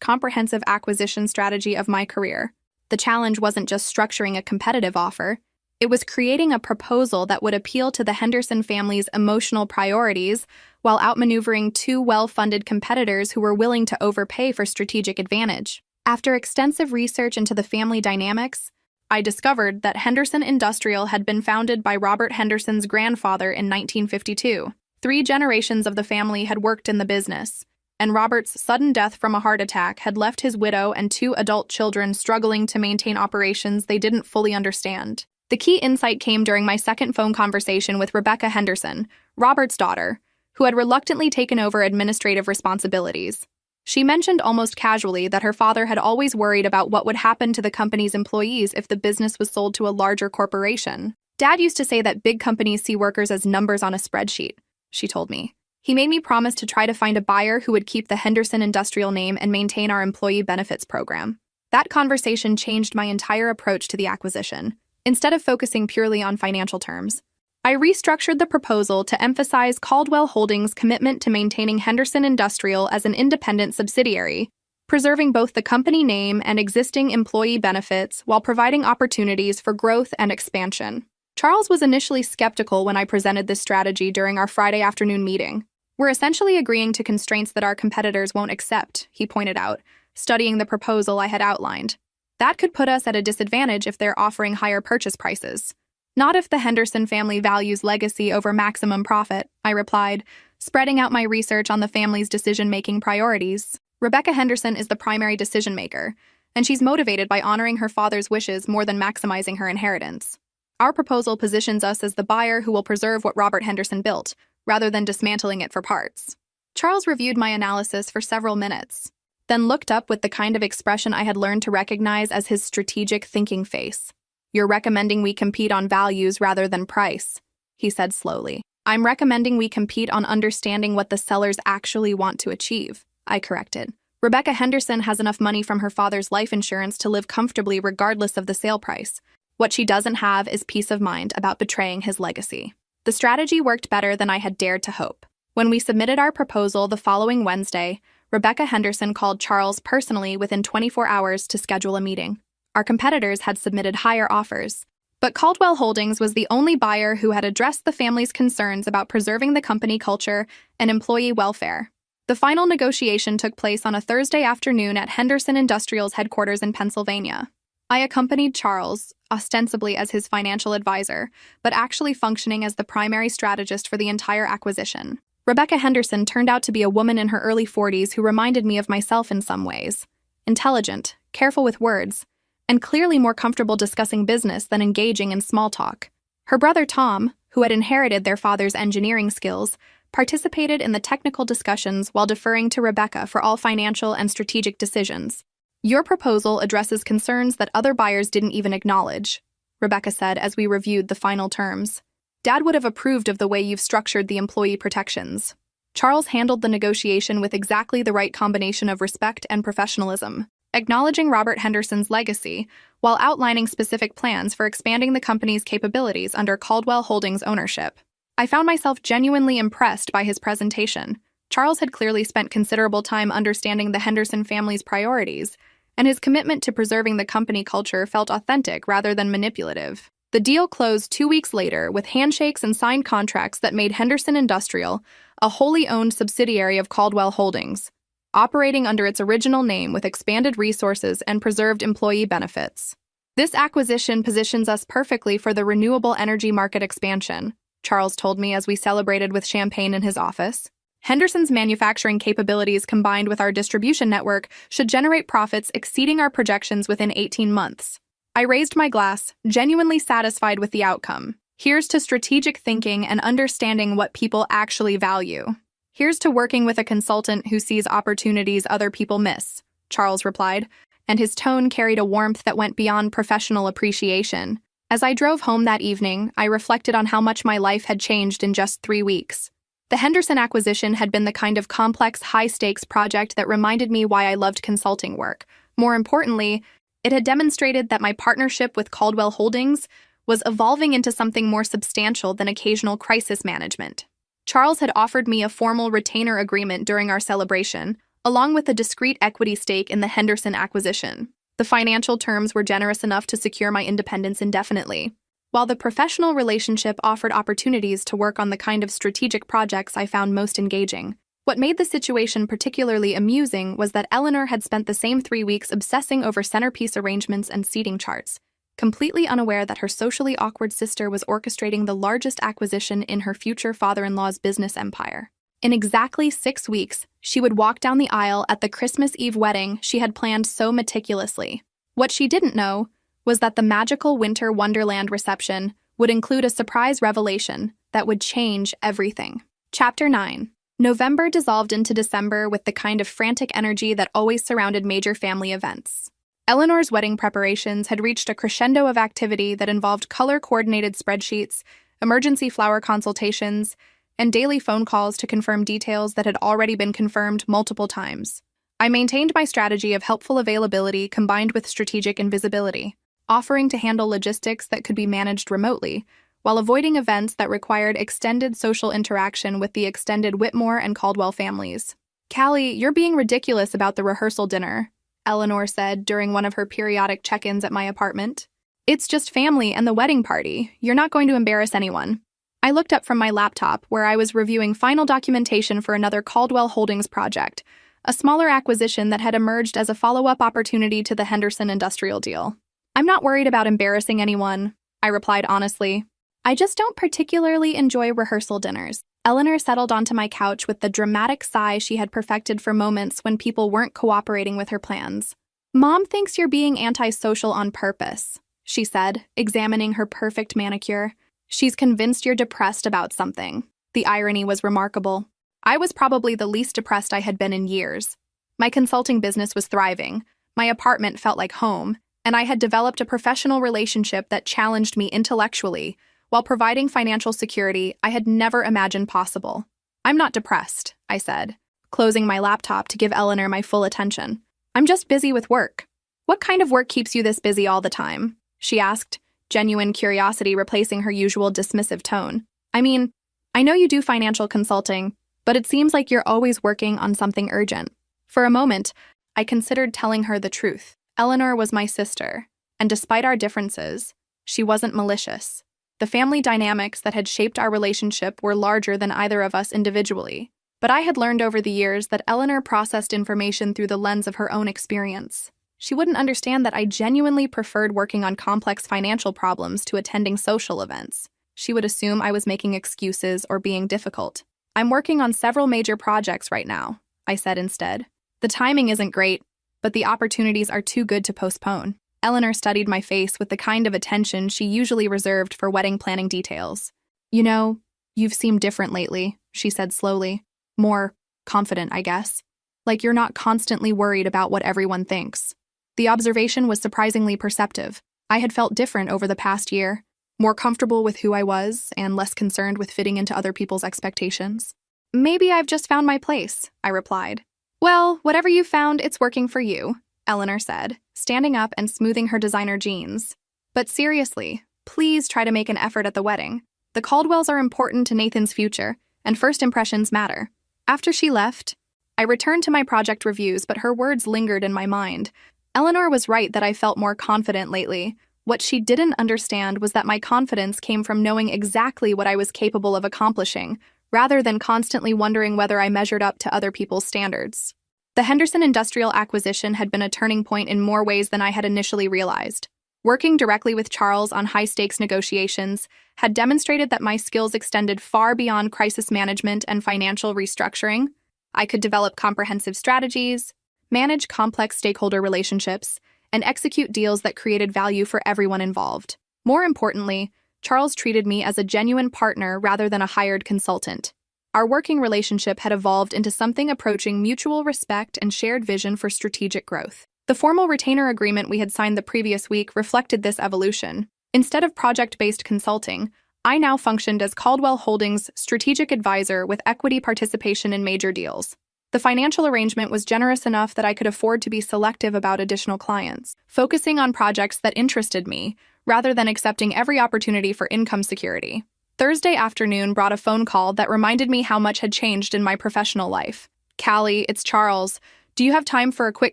comprehensive acquisition strategy of my career. The challenge wasn't just structuring a competitive offer. It was creating a proposal that would appeal to the Henderson family's emotional priorities while outmaneuvering two well-funded competitors who were willing to overpay for strategic advantage. After extensive research into the family dynamics, I discovered that Henderson Industrial had been founded by Robert Henderson's grandfather in 1952. 3 generations of the family had worked in the business, and Robert's sudden death from a heart attack had left his widow and 2 adult children struggling to maintain operations they didn't fully understand. The key insight came during my second phone conversation with Rebecca Henderson, Robert's daughter, who had reluctantly taken over administrative responsibilities. She mentioned almost casually that her father had always worried about what would happen to the company's employees if the business was sold to a larger corporation. Dad used to say that big companies see workers as numbers on a spreadsheet, she told me. He made me promise to try to find a buyer who would keep the Henderson Industrial name and maintain our employee benefits program. That conversation changed my entire approach to the acquisition. Instead of focusing purely on financial terms, I restructured the proposal to emphasize Caldwell Holdings' commitment to maintaining Henderson Industrial as an independent subsidiary, preserving both the company name and existing employee benefits while providing opportunities for growth and expansion. Charles was initially skeptical when I presented this strategy during our Friday afternoon meeting. We're essentially agreeing to constraints that our competitors won't accept, he pointed out, studying the proposal I had outlined. That could put us at a disadvantage if they're offering higher purchase prices. Not if the Henderson family values legacy over maximum profit, I replied, spreading out my research on the family's decision-making priorities. Rebecca Henderson is the primary decision-maker, and she's motivated by honoring her father's wishes more than maximizing her inheritance. Our proposal positions us as the buyer who will preserve what Robert Henderson built, rather than dismantling it for parts. Charles reviewed my analysis for several minutes, then looked up with the kind of expression I had learned to recognize as his strategic thinking face. You're recommending we compete on values rather than price, he said slowly. I'm recommending we compete on understanding what the sellers actually want to achieve, I corrected. Rebecca Henderson has enough money from her father's life insurance to live comfortably regardless of the sale price. What she doesn't have is peace of mind about betraying his legacy. The strategy worked better than I had dared to hope. When we submitted our proposal the following Wednesday, Rebecca Henderson called Charles personally within 24 hours to schedule a meeting. Our competitors had submitted higher offers, but Caldwell Holdings was the only buyer who had addressed the family's concerns about preserving the company culture and employee welfare. The final negotiation took place on a Thursday afternoon at Henderson Industrial's headquarters in Pennsylvania. I accompanied Charles, ostensibly as his financial advisor, but actually functioning as the primary strategist for the entire acquisition. Rebecca Henderson turned out to be a woman in her early 40s who reminded me of myself in some ways. Intelligent, careful with words, and clearly more comfortable discussing business than engaging in small talk. Her brother Tom, who had inherited their father's engineering skills, participated in the technical discussions while deferring to Rebecca for all financial and strategic decisions. Your proposal addresses concerns that other buyers didn't even acknowledge, Rebecca said as we reviewed the final terms. Dad would have approved of the way you've structured the employee protections. Charles handled the negotiation with exactly the right combination of respect and professionalism, acknowledging Robert Henderson's legacy while outlining specific plans for expanding the company's capabilities under Caldwell Holdings ownership. I found myself genuinely impressed by his presentation. Charles had clearly spent considerable time understanding the Henderson family's priorities, and his commitment to preserving the company culture felt authentic rather than manipulative. The deal closed 2 weeks later with handshakes and signed contracts that made Henderson Industrial a wholly owned subsidiary of Caldwell Holdings, operating under its original name with expanded resources and preserved employee benefits. This acquisition positions us perfectly for the renewable energy market expansion, Charles told me as we celebrated with champagne in his office. Henderson's manufacturing capabilities combined with our distribution network should generate profits exceeding our projections within 18 months. I raised my glass, genuinely satisfied with the outcome. Here's to strategic thinking and understanding what people actually value. Here's to working with a consultant who sees opportunities other people miss, Charles replied, and his tone carried a warmth that went beyond professional appreciation. As I drove home that evening, I reflected on how much my life had changed in just 3 weeks. The Henderson acquisition had been the kind of complex, high-stakes project that reminded me why I loved consulting work. More importantly, it had demonstrated that my partnership with Caldwell Holdings was evolving into something more substantial than occasional crisis management. Charles had offered me a formal retainer agreement during our celebration, along with a discrete equity stake in the Henderson acquisition. The financial terms were generous enough to secure my independence indefinitely, while the professional relationship offered opportunities to work on the kind of strategic projects I found most engaging. What made the situation particularly amusing was that Eleanor had spent the same 3 weeks obsessing over centerpiece arrangements and seating charts, completely unaware that her socially awkward sister was orchestrating the largest acquisition in her future father-in-law's business empire. In exactly 6 weeks, she would walk down the aisle at the Christmas Eve wedding she had planned so meticulously. What she didn't know was that the magical winter wonderland reception would include a surprise revelation that would change everything. Chapter 9. November dissolved into December with the kind of frantic energy that always surrounded major family events. Eleanor's wedding preparations had reached a crescendo of activity that involved color-coordinated spreadsheets, emergency flower consultations, and daily phone calls to confirm details that had already been confirmed multiple times. I maintained my strategy of helpful availability combined with strategic invisibility, offering to handle logistics that could be managed remotely, while avoiding events that required extended social interaction with the extended Whitmore and Caldwell families. "Callie, you're being ridiculous about the rehearsal dinner," Eleanor said during one of her periodic check-ins at my apartment. "It's just family and the wedding party. You're not going to embarrass anyone." I looked up from my laptop, where I was reviewing final documentation for another Caldwell Holdings project, a smaller acquisition that had emerged as a follow-up opportunity to the Henderson industrial deal. "I'm not worried about embarrassing anyone," I replied honestly. "I just don't particularly enjoy rehearsal dinners." Eleanor settled onto my couch with the dramatic sigh she had perfected for moments when people weren't cooperating with her plans. "Mom thinks you're being antisocial on purpose," she said, examining her perfect manicure. "She's convinced you're depressed about something." The irony was remarkable. I was probably the least depressed I had been in years. My consulting business was thriving, my apartment felt like home, and I had developed a professional relationship that challenged me intellectually, while providing financial security I had never imagined possible. "I'm not depressed," I said, closing my laptop to give Eleanor my full attention. "I'm just busy with work." "What kind of work keeps you this busy all the time?" she asked, genuine curiosity replacing her usual dismissive tone. "I mean, I know you do financial consulting, but it seems like you're always working on something urgent." For a moment, I considered telling her the truth. Eleanor was my sister, and despite our differences, she wasn't malicious. The family dynamics that had shaped our relationship were larger than either of us individually, but I had learned over the years that Eleanor processed information through the lens of her own experience. She wouldn't understand that I genuinely preferred working on complex financial problems to attending social events. She would assume I was making excuses or being difficult. "I'm working on several major projects right now," I said instead. "The timing isn't great, but the opportunities are too good to postpone." Eleanor studied my face with the kind of attention she usually reserved for wedding planning details. "You know, you've seemed different lately," she said slowly. "More confident, I guess. Like you're not constantly worried about what everyone thinks." The observation was surprisingly perceptive. I had felt different over the past year, more comfortable with who I was and less concerned with fitting into other people's expectations. "Maybe I've just found my place," I replied. "Well, whatever you found, it's working for you," Eleanor said, standing up and smoothing her designer jeans. "But seriously, please try to make an effort at the wedding. The Caldwells are important to Nathan's future, and first impressions matter." After she left, I returned to my project reviews, but her words lingered in my mind. Eleanor was right that I felt more confident lately. What she didn't understand was that my confidence came from knowing exactly what I was capable of accomplishing, rather than constantly wondering whether I measured up to other people's standards. The Henderson industrial acquisition had been a turning point in more ways than I had initially realized. Working directly with Charles on high-stakes negotiations had demonstrated that my skills extended far beyond crisis management and financial restructuring. I could develop comprehensive strategies, manage complex stakeholder relationships, and execute deals that created value for everyone involved. More importantly, Charles treated me as a genuine partner rather than a hired consultant. Our working relationship had evolved into something approaching mutual respect and shared vision for strategic growth. The formal retainer agreement we had signed the previous week reflected this evolution. Instead of project-based consulting, I now functioned as Caldwell Holdings' strategic advisor with equity participation in major deals. The financial arrangement was generous enough that I could afford to be selective about additional clients, focusing on projects that interested me, rather than accepting every opportunity for income security. Thursday afternoon brought a phone call that reminded me how much had changed in my professional life. "Callie, it's Charles. Do you have time for a quick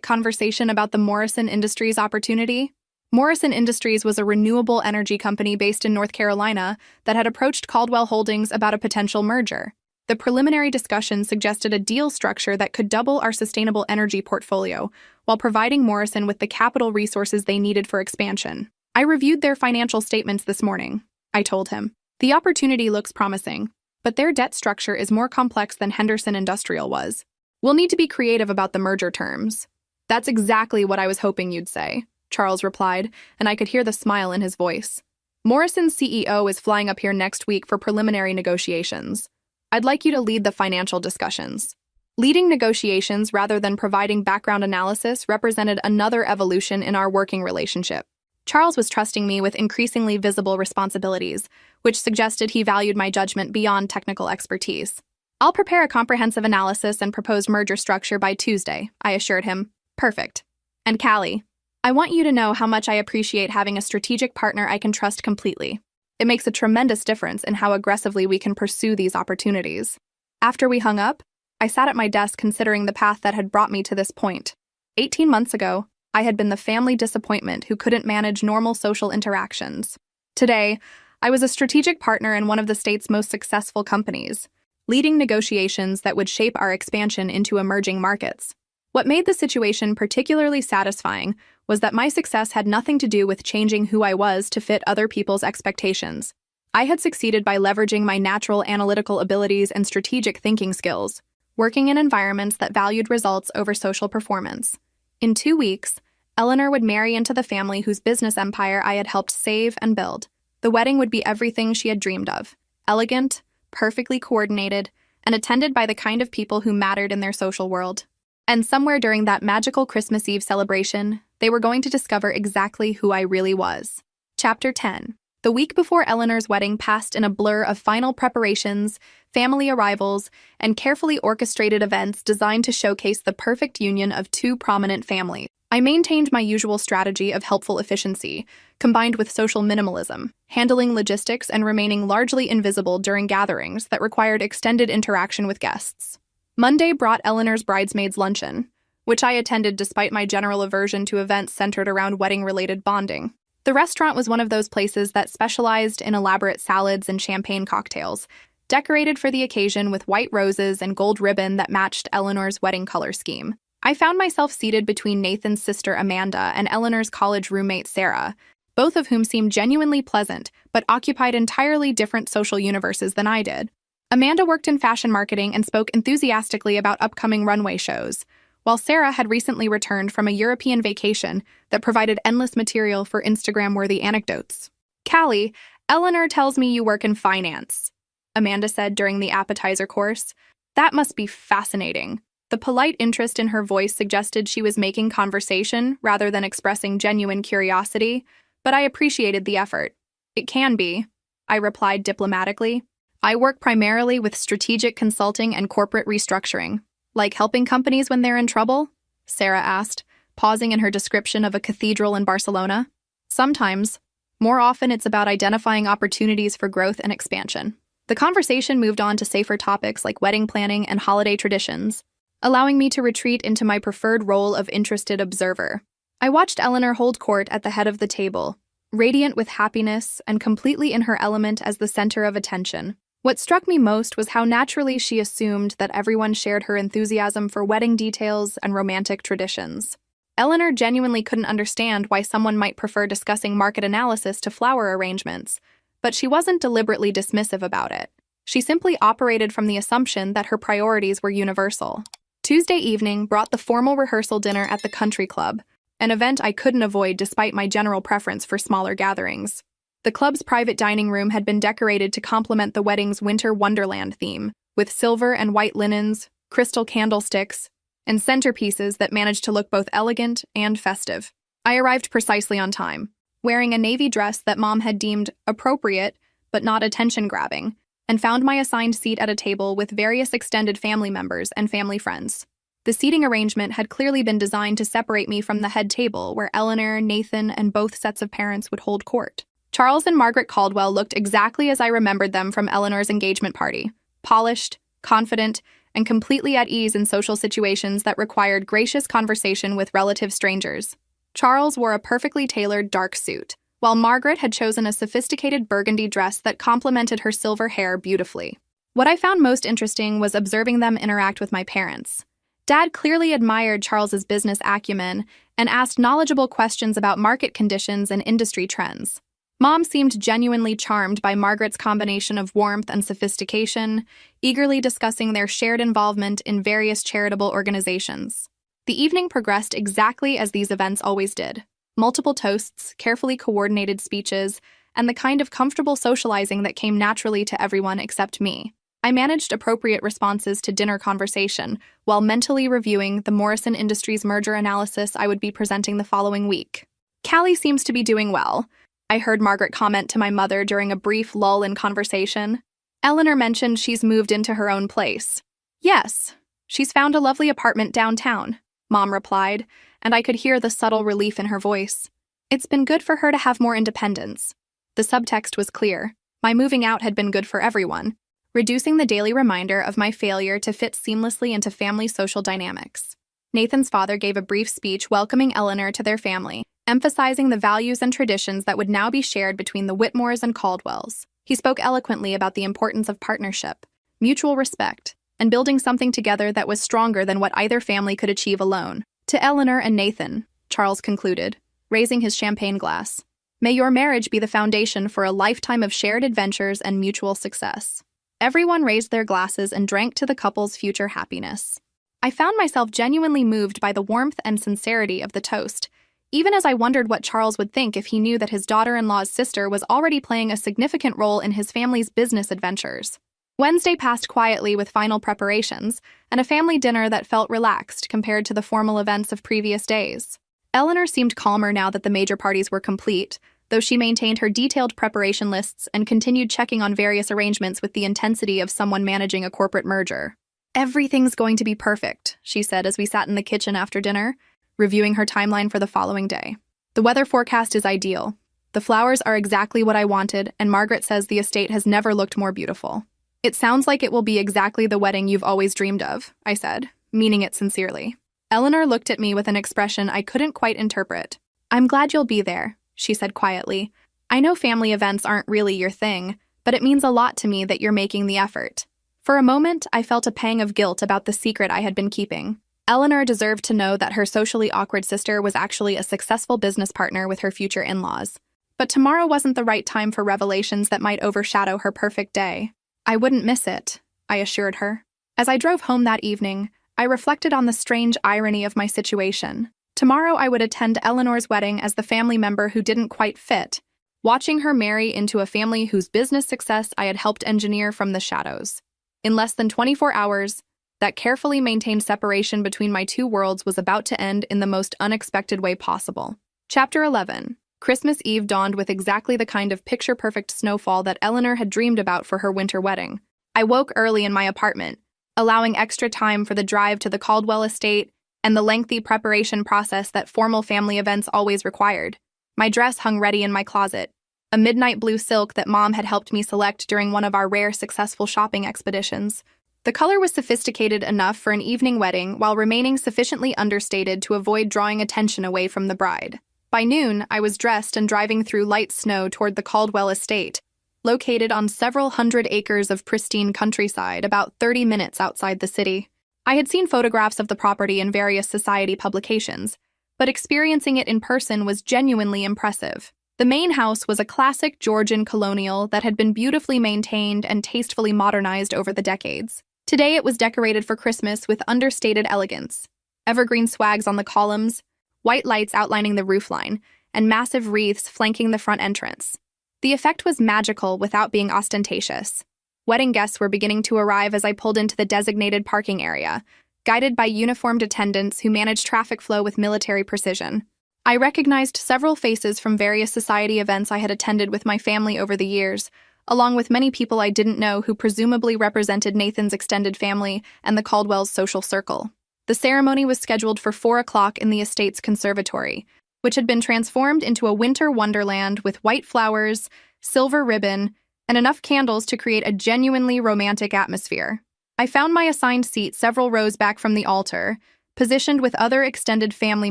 conversation about the Morrison Industries opportunity?" Morrison Industries was a renewable energy company based in North Carolina that had approached Caldwell Holdings about a potential merger. The preliminary discussion suggested a deal structure that could double our sustainable energy portfolio while providing Morrison with the capital resources they needed for expansion. "I reviewed their financial statements this morning," I told him. "The opportunity looks promising, but their debt structure is more complex than Henderson Industrial was. We'll need to be creative about the merger terms." "That's exactly what I was hoping you'd say," Charles replied, and I could hear the smile in his voice. "Morrison's CEO is flying up here next week for preliminary negotiations. I'd like you to lead the financial discussions." Leading negotiations rather than providing background analysis represented another evolution in our working relationship. Charles was trusting me with increasingly visible responsibilities, which suggested he valued my judgment beyond technical expertise. "I'll prepare a comprehensive analysis and proposed merger structure by Tuesday," I assured him. "Perfect. And Callie, I want you to know how much I appreciate having a strategic partner I can trust completely. It makes a tremendous difference in how aggressively we can pursue these opportunities." After we hung up, I sat at my desk considering the path that had brought me to this point. 18 months ago, I had been the family disappointment who couldn't manage normal social interactions. Today, I was a strategic partner in one of the state's most successful companies, leading negotiations that would shape our expansion into emerging markets. What made the situation particularly satisfying was that my success had nothing to do with changing who I was to fit other people's expectations. I had succeeded by leveraging my natural analytical abilities and strategic thinking skills, working in environments that valued results over social performance. In 2 weeks, Eleanor would marry into the family whose business empire I had helped save and build. The wedding would be everything she had dreamed of: elegant, perfectly coordinated, and attended by the kind of people who mattered in their social world. And somewhere during that magical Christmas Eve celebration, they were going to discover exactly who I really was. Chapter 10. The week before Eleanor's wedding passed in a blur of final preparations, family arrivals, and carefully orchestrated events designed to showcase the perfect union of two prominent families. I maintained my usual strategy of helpful efficiency, combined with social minimalism, handling logistics and remaining largely invisible during gatherings that required extended interaction with guests. Monday brought Eleanor's bridesmaids' luncheon, which I attended despite my general aversion to events centered around wedding-related bonding. The restaurant was one of those places that specialized in elaborate salads and champagne cocktails, decorated for the occasion with white roses and gold ribbon that matched Eleanor's wedding color scheme. I found myself seated between Nathan's sister Amanda and Eleanor's college roommate Sarah, both of whom seemed genuinely pleasant but occupied entirely different social universes than I did. Amanda worked in fashion marketing and spoke enthusiastically about upcoming runway shows, while Sarah had recently returned from a European vacation that provided endless material for Instagram-worthy anecdotes. "Callie, Eleanor tells me you work in finance," Amanda said during the appetizer course. "That must be fascinating." The polite interest in her voice suggested she was making conversation rather than expressing genuine curiosity, but I appreciated the effort. "It can be," I replied diplomatically. "I work primarily with strategic consulting and corporate restructuring." "Like helping companies when they're in trouble?" Sarah asked, pausing in her description of a cathedral in Barcelona. "Sometimes. More often it's about identifying opportunities for growth and expansion." The conversation moved on to safer topics like wedding planning and holiday traditions, allowing me to retreat into my preferred role of interested observer. I watched Eleanor hold court at the head of the table, radiant with happiness and completely in her element as the center of attention. What struck me most was how naturally she assumed that everyone shared her enthusiasm for wedding details and romantic traditions. Eleanor genuinely couldn't understand why someone might prefer discussing market analysis to flower arrangements, but she wasn't deliberately dismissive about it. She simply operated from the assumption that her priorities were universal. Tuesday evening brought the formal rehearsal dinner at the country club, an event I couldn't avoid despite my general preference for smaller gatherings. The club's private dining room had been decorated to complement the wedding's winter wonderland theme, with silver and white linens, crystal candlesticks, and centerpieces that managed to look both elegant and festive. I arrived precisely on time, wearing a navy dress that Mom had deemed appropriate but not attention-grabbing, and found my assigned seat at a table with various extended family members and family friends. The seating arrangement had clearly been designed to separate me from the head table where Eleanor, Nathan, and both sets of parents would hold court. Charles and Margaret Caldwell looked exactly as I remembered them from Eleanor's engagement party, polished, confident, and completely at ease in social situations that required gracious conversation with relative strangers. Charles wore a perfectly tailored dark suit, while Margaret had chosen a sophisticated burgundy dress that complemented her silver hair beautifully. What I found most interesting was observing them interact with my parents. Dad clearly admired Charles's business acumen and asked knowledgeable questions about market conditions and industry trends. Mom seemed genuinely charmed by Margaret's combination of warmth and sophistication, eagerly discussing their shared involvement in various charitable organizations. The evening progressed exactly as these events always did. Multiple toasts, carefully coordinated speeches, and the kind of comfortable socializing that came naturally to everyone except me. I managed appropriate responses to dinner conversation while mentally reviewing the Morrison Industries merger analysis I would be presenting the following week. Callie seems to be doing well, I heard Margaret comment to my mother during a brief lull in conversation. Eleanor mentioned she's moved into her own place. Yes, she's found a lovely apartment downtown, Mom replied, and I could hear the subtle relief in her voice. It's been good for her to have more independence. The subtext was clear. My moving out had been good for everyone, reducing the daily reminder of my failure to fit seamlessly into family social dynamics. Nathan's father gave a brief speech welcoming Eleanor to their family, emphasizing the values and traditions that would now be shared between the Whitmores and Caldwells. He spoke eloquently about the importance of partnership, mutual respect, and building something together that was stronger than what either family could achieve alone. To Eleanor and Nathan, Charles concluded, raising his champagne glass, may your marriage be the foundation for a lifetime of shared adventures and mutual success. Everyone raised their glasses and drank to the couple's future happiness. I found myself genuinely moved by the warmth and sincerity of the toast, even as I wondered what Charles would think if he knew that his daughter-in-law's sister was already playing a significant role in his family's business adventures. Wednesday passed quietly with final preparations and a family dinner that felt relaxed compared to the formal events of previous days. Eleanor seemed calmer now that the major parties were complete, though she maintained her detailed preparation lists and continued checking on various arrangements with the intensity of someone managing a corporate merger. Everything's going to be perfect, she said as we sat in the kitchen after dinner, reviewing her timeline for the following day. The weather forecast is ideal. The flowers are exactly what I wanted, and Margaret says the estate has never looked more beautiful. It sounds like it will be exactly the wedding you've always dreamed of, I said, meaning it sincerely. Eleanor looked at me with an expression I couldn't quite interpret. I'm glad you'll be there, she said quietly. I know family events aren't really your thing, but it means a lot to me that you're making the effort. For a moment, I felt a pang of guilt about the secret I had been keeping. Eleanor deserved to know that her socially awkward sister was actually a successful business partner with her future in-laws. But tomorrow wasn't the right time for revelations that might overshadow her perfect day. I wouldn't miss it, I assured her. As I drove home that evening, I reflected on the strange irony of my situation. Tomorrow I would attend Eleanor's wedding as the family member who didn't quite fit, watching her marry into a family whose business success I had helped engineer from the shadows. In less than 24 hours, that carefully maintained separation between my two worlds was about to end in the most unexpected way possible. Chapter 11. Christmas Eve dawned with exactly the kind of picture-perfect snowfall that Eleanor had dreamed about for her winter wedding. I woke early in my apartment, allowing extra time for the drive to the Caldwell estate and the lengthy preparation process that formal family events always required. My dress hung ready in my closet, a midnight blue silk that Mom had helped me select during one of our rare successful shopping expeditions. The color was sophisticated enough for an evening wedding while remaining sufficiently understated to avoid drawing attention away from the bride. By noon, I was dressed and driving through light snow toward the Caldwell estate, located on several hundred acres of pristine countryside about 30 minutes outside the city. I had seen photographs of the property in various society publications, but experiencing it in person was genuinely impressive. The main house was a classic Georgian colonial that had been beautifully maintained and tastefully modernized over the decades. Today it was decorated for Christmas with understated elegance. Evergreen swags on the columns, white lights outlining the roofline, and massive wreaths flanking the front entrance. The effect was magical without being ostentatious. Wedding guests were beginning to arrive as I pulled into the designated parking area, guided by uniformed attendants who managed traffic flow with military precision. I recognized several faces from various society events I had attended with my family over the years, along with many people I didn't know who presumably represented Nathan's extended family and the Caldwell's social circle. The ceremony was scheduled for 4 o'clock in the estate's conservatory, which had been transformed into a winter wonderland with white flowers, silver ribbon, and enough candles to create a genuinely romantic atmosphere. I found my assigned seat several rows back from the altar, positioned with other extended family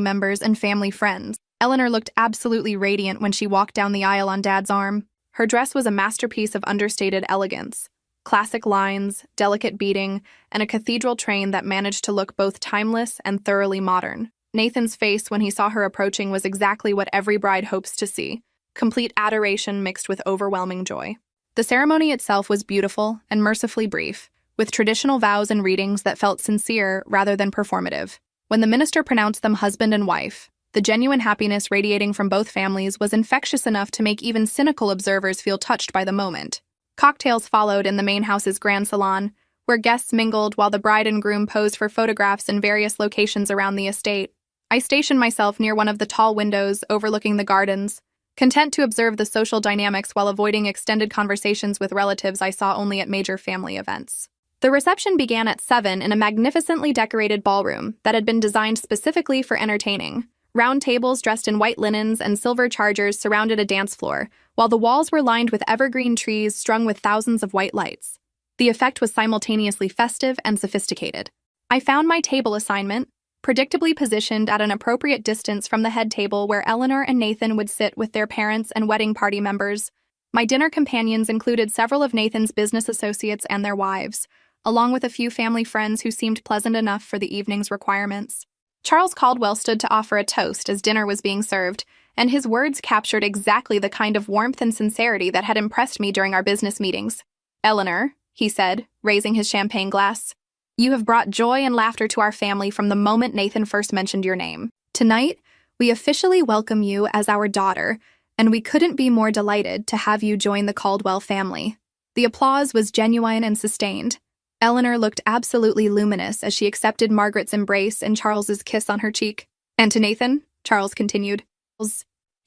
members and family friends. Eleanor looked absolutely radiant when she walked down the aisle on Dad's arm. Her dress was a masterpiece of understated elegance. Classic lines, delicate beading, and a cathedral train that managed to look both timeless and thoroughly modern. Nathan's face when he saw her approaching was exactly what every bride hopes to see, complete adoration mixed with overwhelming joy. The ceremony itself was beautiful and mercifully brief, with traditional vows and readings that felt sincere rather than performative. When the minister pronounced them husband and wife, the genuine happiness radiating from both families was infectious enough to make even cynical observers feel touched by the moment. Cocktails followed in the main house's grand salon, where guests mingled while the bride and groom posed for photographs in various locations around the estate. I stationed myself near one of the tall windows overlooking the gardens, content to observe the social dynamics while avoiding extended conversations with relatives I saw only at major family events. The reception began at 7 in a magnificently decorated ballroom that had been designed specifically for entertaining. Round tables dressed in white linens and silver chargers surrounded a dance floor, while the walls were lined with evergreen trees strung with thousands of white lights. The effect was simultaneously festive and sophisticated. I found my table assignment, predictably positioned at an appropriate distance from the head table where Eleanor and Nathan would sit with their parents and wedding party members. My dinner companions included several of Nathan's business associates and their wives, along with a few family friends who seemed pleasant enough for the evening's requirements. Charles Caldwell stood to offer a toast as dinner was being served, and his words captured exactly the kind of warmth and sincerity that had impressed me during our business meetings. "Eleanor," he said, raising his champagne glass, "you have brought joy and laughter to our family from the moment Nathan first mentioned your name. Tonight, we officially welcome you as our daughter, and we couldn't be more delighted to have you join the Caldwell family." The applause was genuine and sustained. Eleanor looked absolutely luminous as she accepted Margaret's embrace and Charles's kiss on her cheek. "And to Nathan," Charles continued,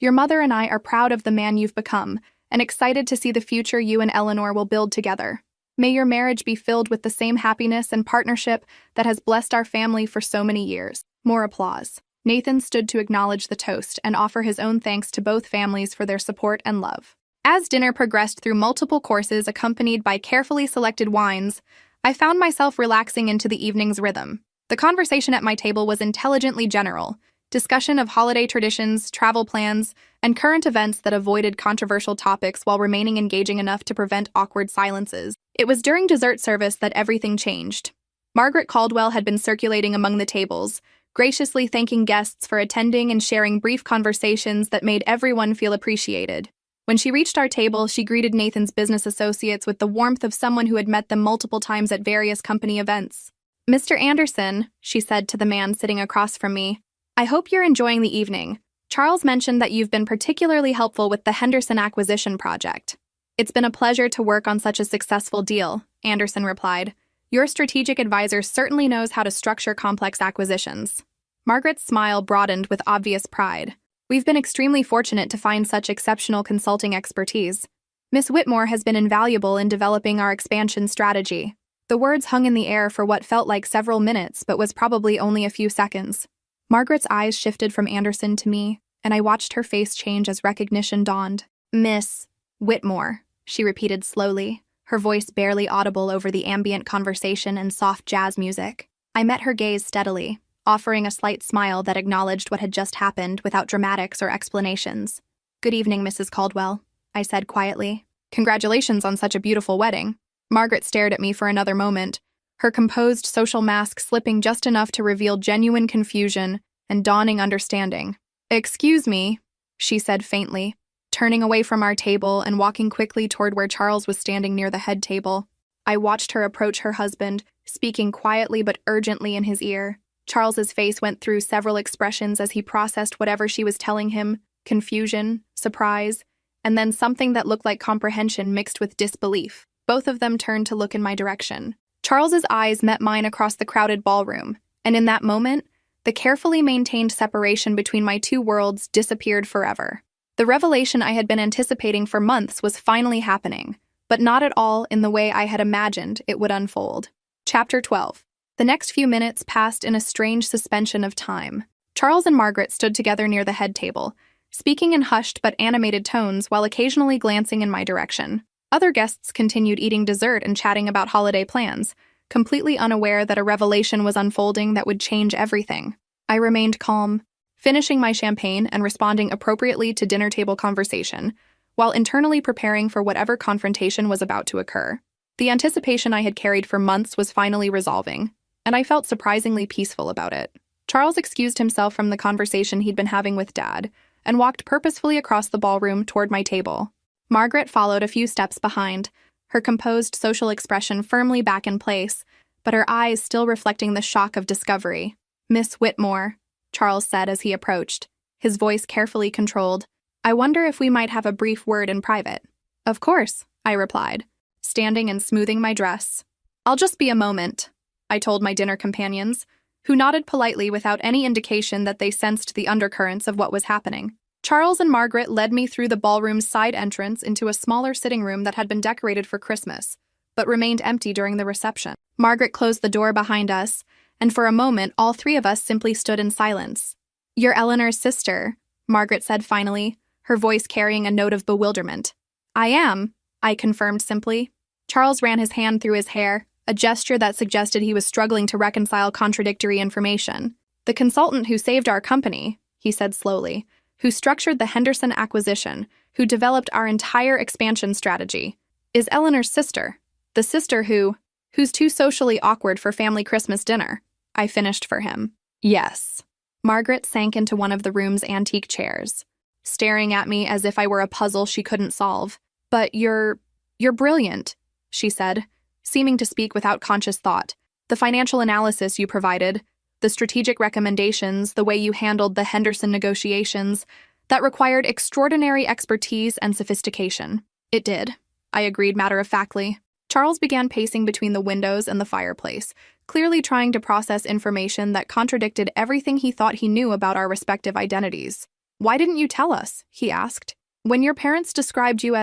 "your mother and I are proud of the man you've become and excited to see the future you and Eleanor will build together. May your marriage be filled with the same happiness and partnership that has blessed our family for so many years." More applause. Nathan stood to acknowledge the toast and offer his own thanks to both families for their support and love. As dinner progressed through multiple courses accompanied by carefully selected wines, I found myself relaxing into the evening's rhythm. The conversation at my table was intelligently general, discussion of holiday traditions, travel plans, and current events that avoided controversial topics while remaining engaging enough to prevent awkward silences. It was during dessert service that everything changed. Margaret Caldwell had been circulating among the tables, graciously thanking guests for attending and sharing brief conversations that made everyone feel appreciated. When she reached our table, she greeted Nathan's business associates with the warmth of someone who had met them multiple times at various company events. "Mr. Anderson," she said to the man sitting across from me, "I hope you're enjoying the evening. Charles mentioned that you've been particularly helpful with the Henderson acquisition project." "It's been a pleasure to work on such a successful deal," Anderson replied. "Your strategic advisor certainly knows how to structure complex acquisitions." Margaret's smile broadened with obvious pride. "We've been extremely fortunate to find such exceptional consulting expertise. Miss Whitmore has been invaluable in developing our expansion strategy." The words hung in the air for what felt like several minutes, but was probably only a few seconds. Margaret's eyes shifted from Anderson to me, and I watched her face change as recognition dawned. "Miss Whitmore," she repeated slowly, her voice barely audible over the ambient conversation and soft jazz music. I met her gaze steadily, offering a slight smile that acknowledged what had just happened without dramatics or explanations. "Good evening, Mrs. Caldwell," I said quietly. "Congratulations on such a beautiful wedding." Margaret stared at me for another moment, her composed social mask slipping just enough to reveal genuine confusion and dawning understanding. "Excuse me," she said faintly, turning away from our table and walking quickly toward where Charles was standing near the head table. I watched her approach her husband, speaking quietly but urgently in his ear. Charles's face went through several expressions as he processed whatever she was telling him: confusion, surprise, and then something that looked like comprehension mixed with disbelief. Both of them turned to look in my direction. Charles's eyes met mine across the crowded ballroom, and in that moment, the carefully maintained separation between my two worlds disappeared forever. The revelation I had been anticipating for months was finally happening, but not at all in the way I had imagined it would unfold. Chapter 12. The next few minutes passed in a strange suspension of time. Charles and Margaret stood together near the head table, speaking in hushed but animated tones while occasionally glancing in my direction. Other guests continued eating dessert and chatting about holiday plans, completely unaware that a revelation was unfolding that would change everything. I remained calm, finishing my champagne and responding appropriately to dinner table conversation, while internally preparing for whatever confrontation was about to occur. The anticipation I had carried for months was finally resolving, and I felt surprisingly peaceful about it. Charles excused himself from the conversation he'd been having with Dad and walked purposefully across the ballroom toward my table. Margaret followed a few steps behind, her composed social expression firmly back in place, but her eyes still reflecting the shock of discovery. "Miss Whitmore," Charles said as he approached, his voice carefully controlled. "I wonder if we might have a brief word in private." "Of course," I replied, standing and smoothing my dress. "I'll just be a moment," I told my dinner companions, who nodded politely without any indication that they sensed the undercurrents of what was happening. Charles and Margaret led me through the ballroom's side entrance into a smaller sitting room that had been decorated for Christmas, but remained empty during the reception. Margaret closed the door behind us, and for a moment all three of us simply stood in silence. "You're Eleanor's sister," Margaret said finally, her voice carrying a note of bewilderment. "I am," I confirmed simply. Charles ran his hand through his hair, a gesture that suggested he was struggling to reconcile contradictory information. "The consultant who saved our company," he said slowly, "who structured the Henderson acquisition, who developed our entire expansion strategy, is Eleanor's sister. The sister who's too socially awkward for family Christmas dinner," I finished for him. "Yes." Margaret sank into one of the room's antique chairs, staring at me as if I were a puzzle she couldn't solve. "But you're brilliant," she said, seeming to speak without conscious thought. "The financial analysis you provided, the strategic recommendations, the way you handled the Henderson negotiations, that required extraordinary expertise and sophistication." "It did," I agreed matter-of-factly. Charles began pacing between the windows and the fireplace, clearly trying to process information that contradicted everything he thought he knew about our respective identities. "Why didn't you tell us?" he asked. "When your parents described you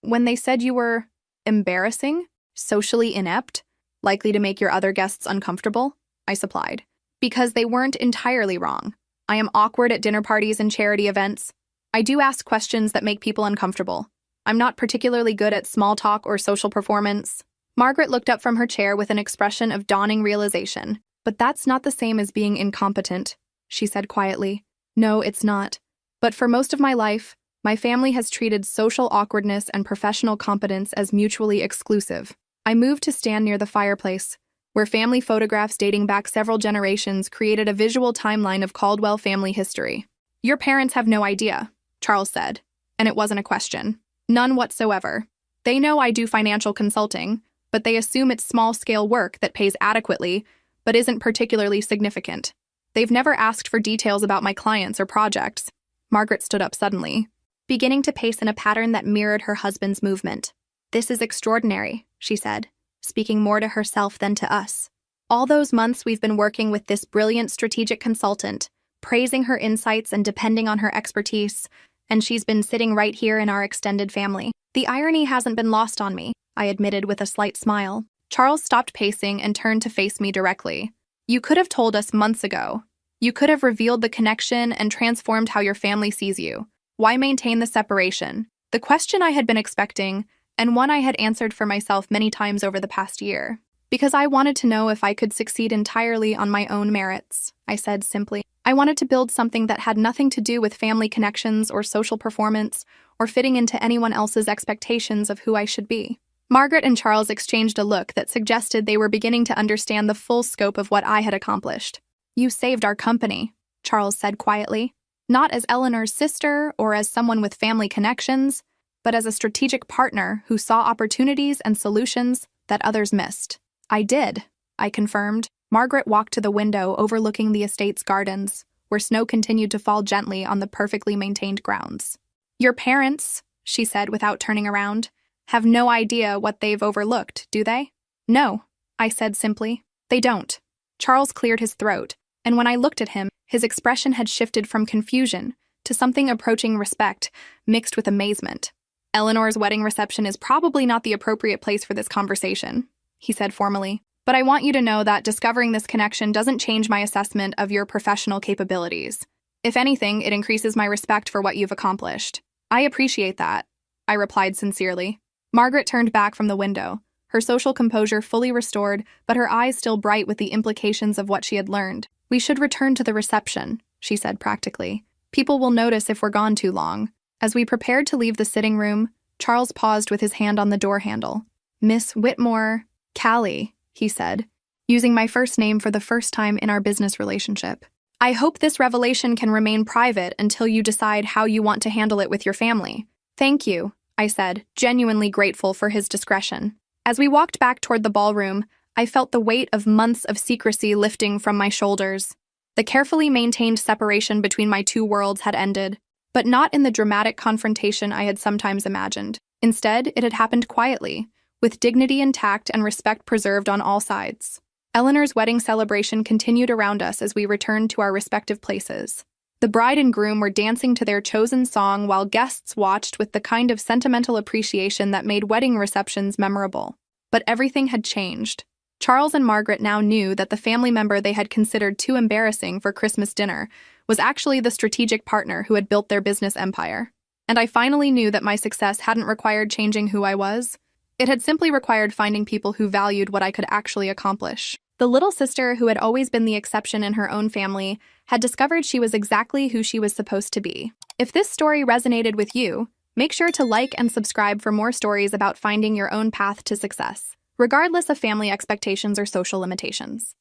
when they said you were embarrassing, socially inept, likely to make your other guests uncomfortable," I supplied. "Because they weren't entirely wrong. I am awkward at dinner parties and charity events. I do ask questions that make people uncomfortable. I'm not particularly good at small talk or social performance." Margaret looked up from her chair with an expression of dawning realization. "But that's not the same as being incompetent," she said quietly. "No, it's not. But for most of my life, my family has treated social awkwardness and professional competence as mutually exclusive." I moved to stand near the fireplace, where family photographs dating back several generations created a visual timeline of Caldwell family history. "Your parents have no idea," Charles said, and it wasn't a question. "None whatsoever. They know I do financial consulting, but they assume it's small-scale work that pays adequately, but isn't particularly significant. They've never asked for details about my clients or projects." Margaret stood up suddenly, beginning to pace in a pattern that mirrored her husband's movement. "This is extraordinary," she said, speaking more to herself than to us. "All those months we've been working with this brilliant strategic consultant, praising her insights and depending on her expertise, and she's been sitting right here in our extended family. The irony hasn't been lost on me," I admitted with a slight smile. Charles stopped pacing and turned to face me directly. "You could have told us months ago. You could have revealed the connection and transformed how your family sees you. Why maintain the separation?" The question I had been expecting, and one I had answered for myself many times over the past year. "Because I wanted to know if I could succeed entirely on my own merits," I said simply. "I wanted to build something that had nothing to do with family connections or social performance or fitting into anyone else's expectations of who I should be." Margaret and Charles exchanged a look that suggested they were beginning to understand the full scope of what I had accomplished. "You saved our company," Charles said quietly. Not as Eleanor's sister or as someone with family connections, but as a strategic partner who saw opportunities and solutions that others missed. I did, I confirmed. Margaret walked to the window overlooking the estate's gardens, where snow continued to fall gently on the perfectly maintained grounds. Your parents, she said without turning around, have no idea what they've overlooked, do they? No, I said simply. They don't. Charles cleared his throat, and when I looked at him, his expression had shifted from confusion to something approaching respect, mixed with amazement. Eleanor's wedding reception is probably not the appropriate place for this conversation, he said formally. But I want you to know that discovering this connection doesn't change my assessment of your professional capabilities. If anything, it increases my respect for what you've accomplished. I appreciate that, I replied sincerely. Margaret turned back from the window, her social composure fully restored, but her eyes still bright with the implications of what she had learned. We should return to the reception, she said practically. People will notice if we're gone too long. As we prepared to leave the sitting room, Charles paused with his hand on the door handle. Miss Whitmore, Callie, he said, using my first name for the first time in our business relationship. I hope this revelation can remain private until you decide how you want to handle it with your family. Thank you, I said, genuinely grateful for his discretion. As we walked back toward the ballroom, I felt the weight of months of secrecy lifting from my shoulders. The carefully maintained separation between my two worlds had ended, but not in the dramatic confrontation I had sometimes imagined. Instead, it had happened quietly, with dignity intact and respect preserved on all sides. Eleanor's wedding celebration continued around us as we returned to our respective places. The bride and groom were dancing to their chosen song while guests watched with the kind of sentimental appreciation that made wedding receptions memorable. But everything had changed. Charles and Margaret now knew that the family member they had considered too embarrassing for Christmas dinner was actually the strategic partner who had built their business empire. And I finally knew that my success hadn't required changing who I was. It had simply required finding people who valued what I could actually accomplish. The little sister, who had always been the exception in her own family, had discovered she was exactly who she was supposed to be. If this story resonated with you, make sure to like and subscribe for more stories about finding your own path to success, regardless of family expectations or social limitations.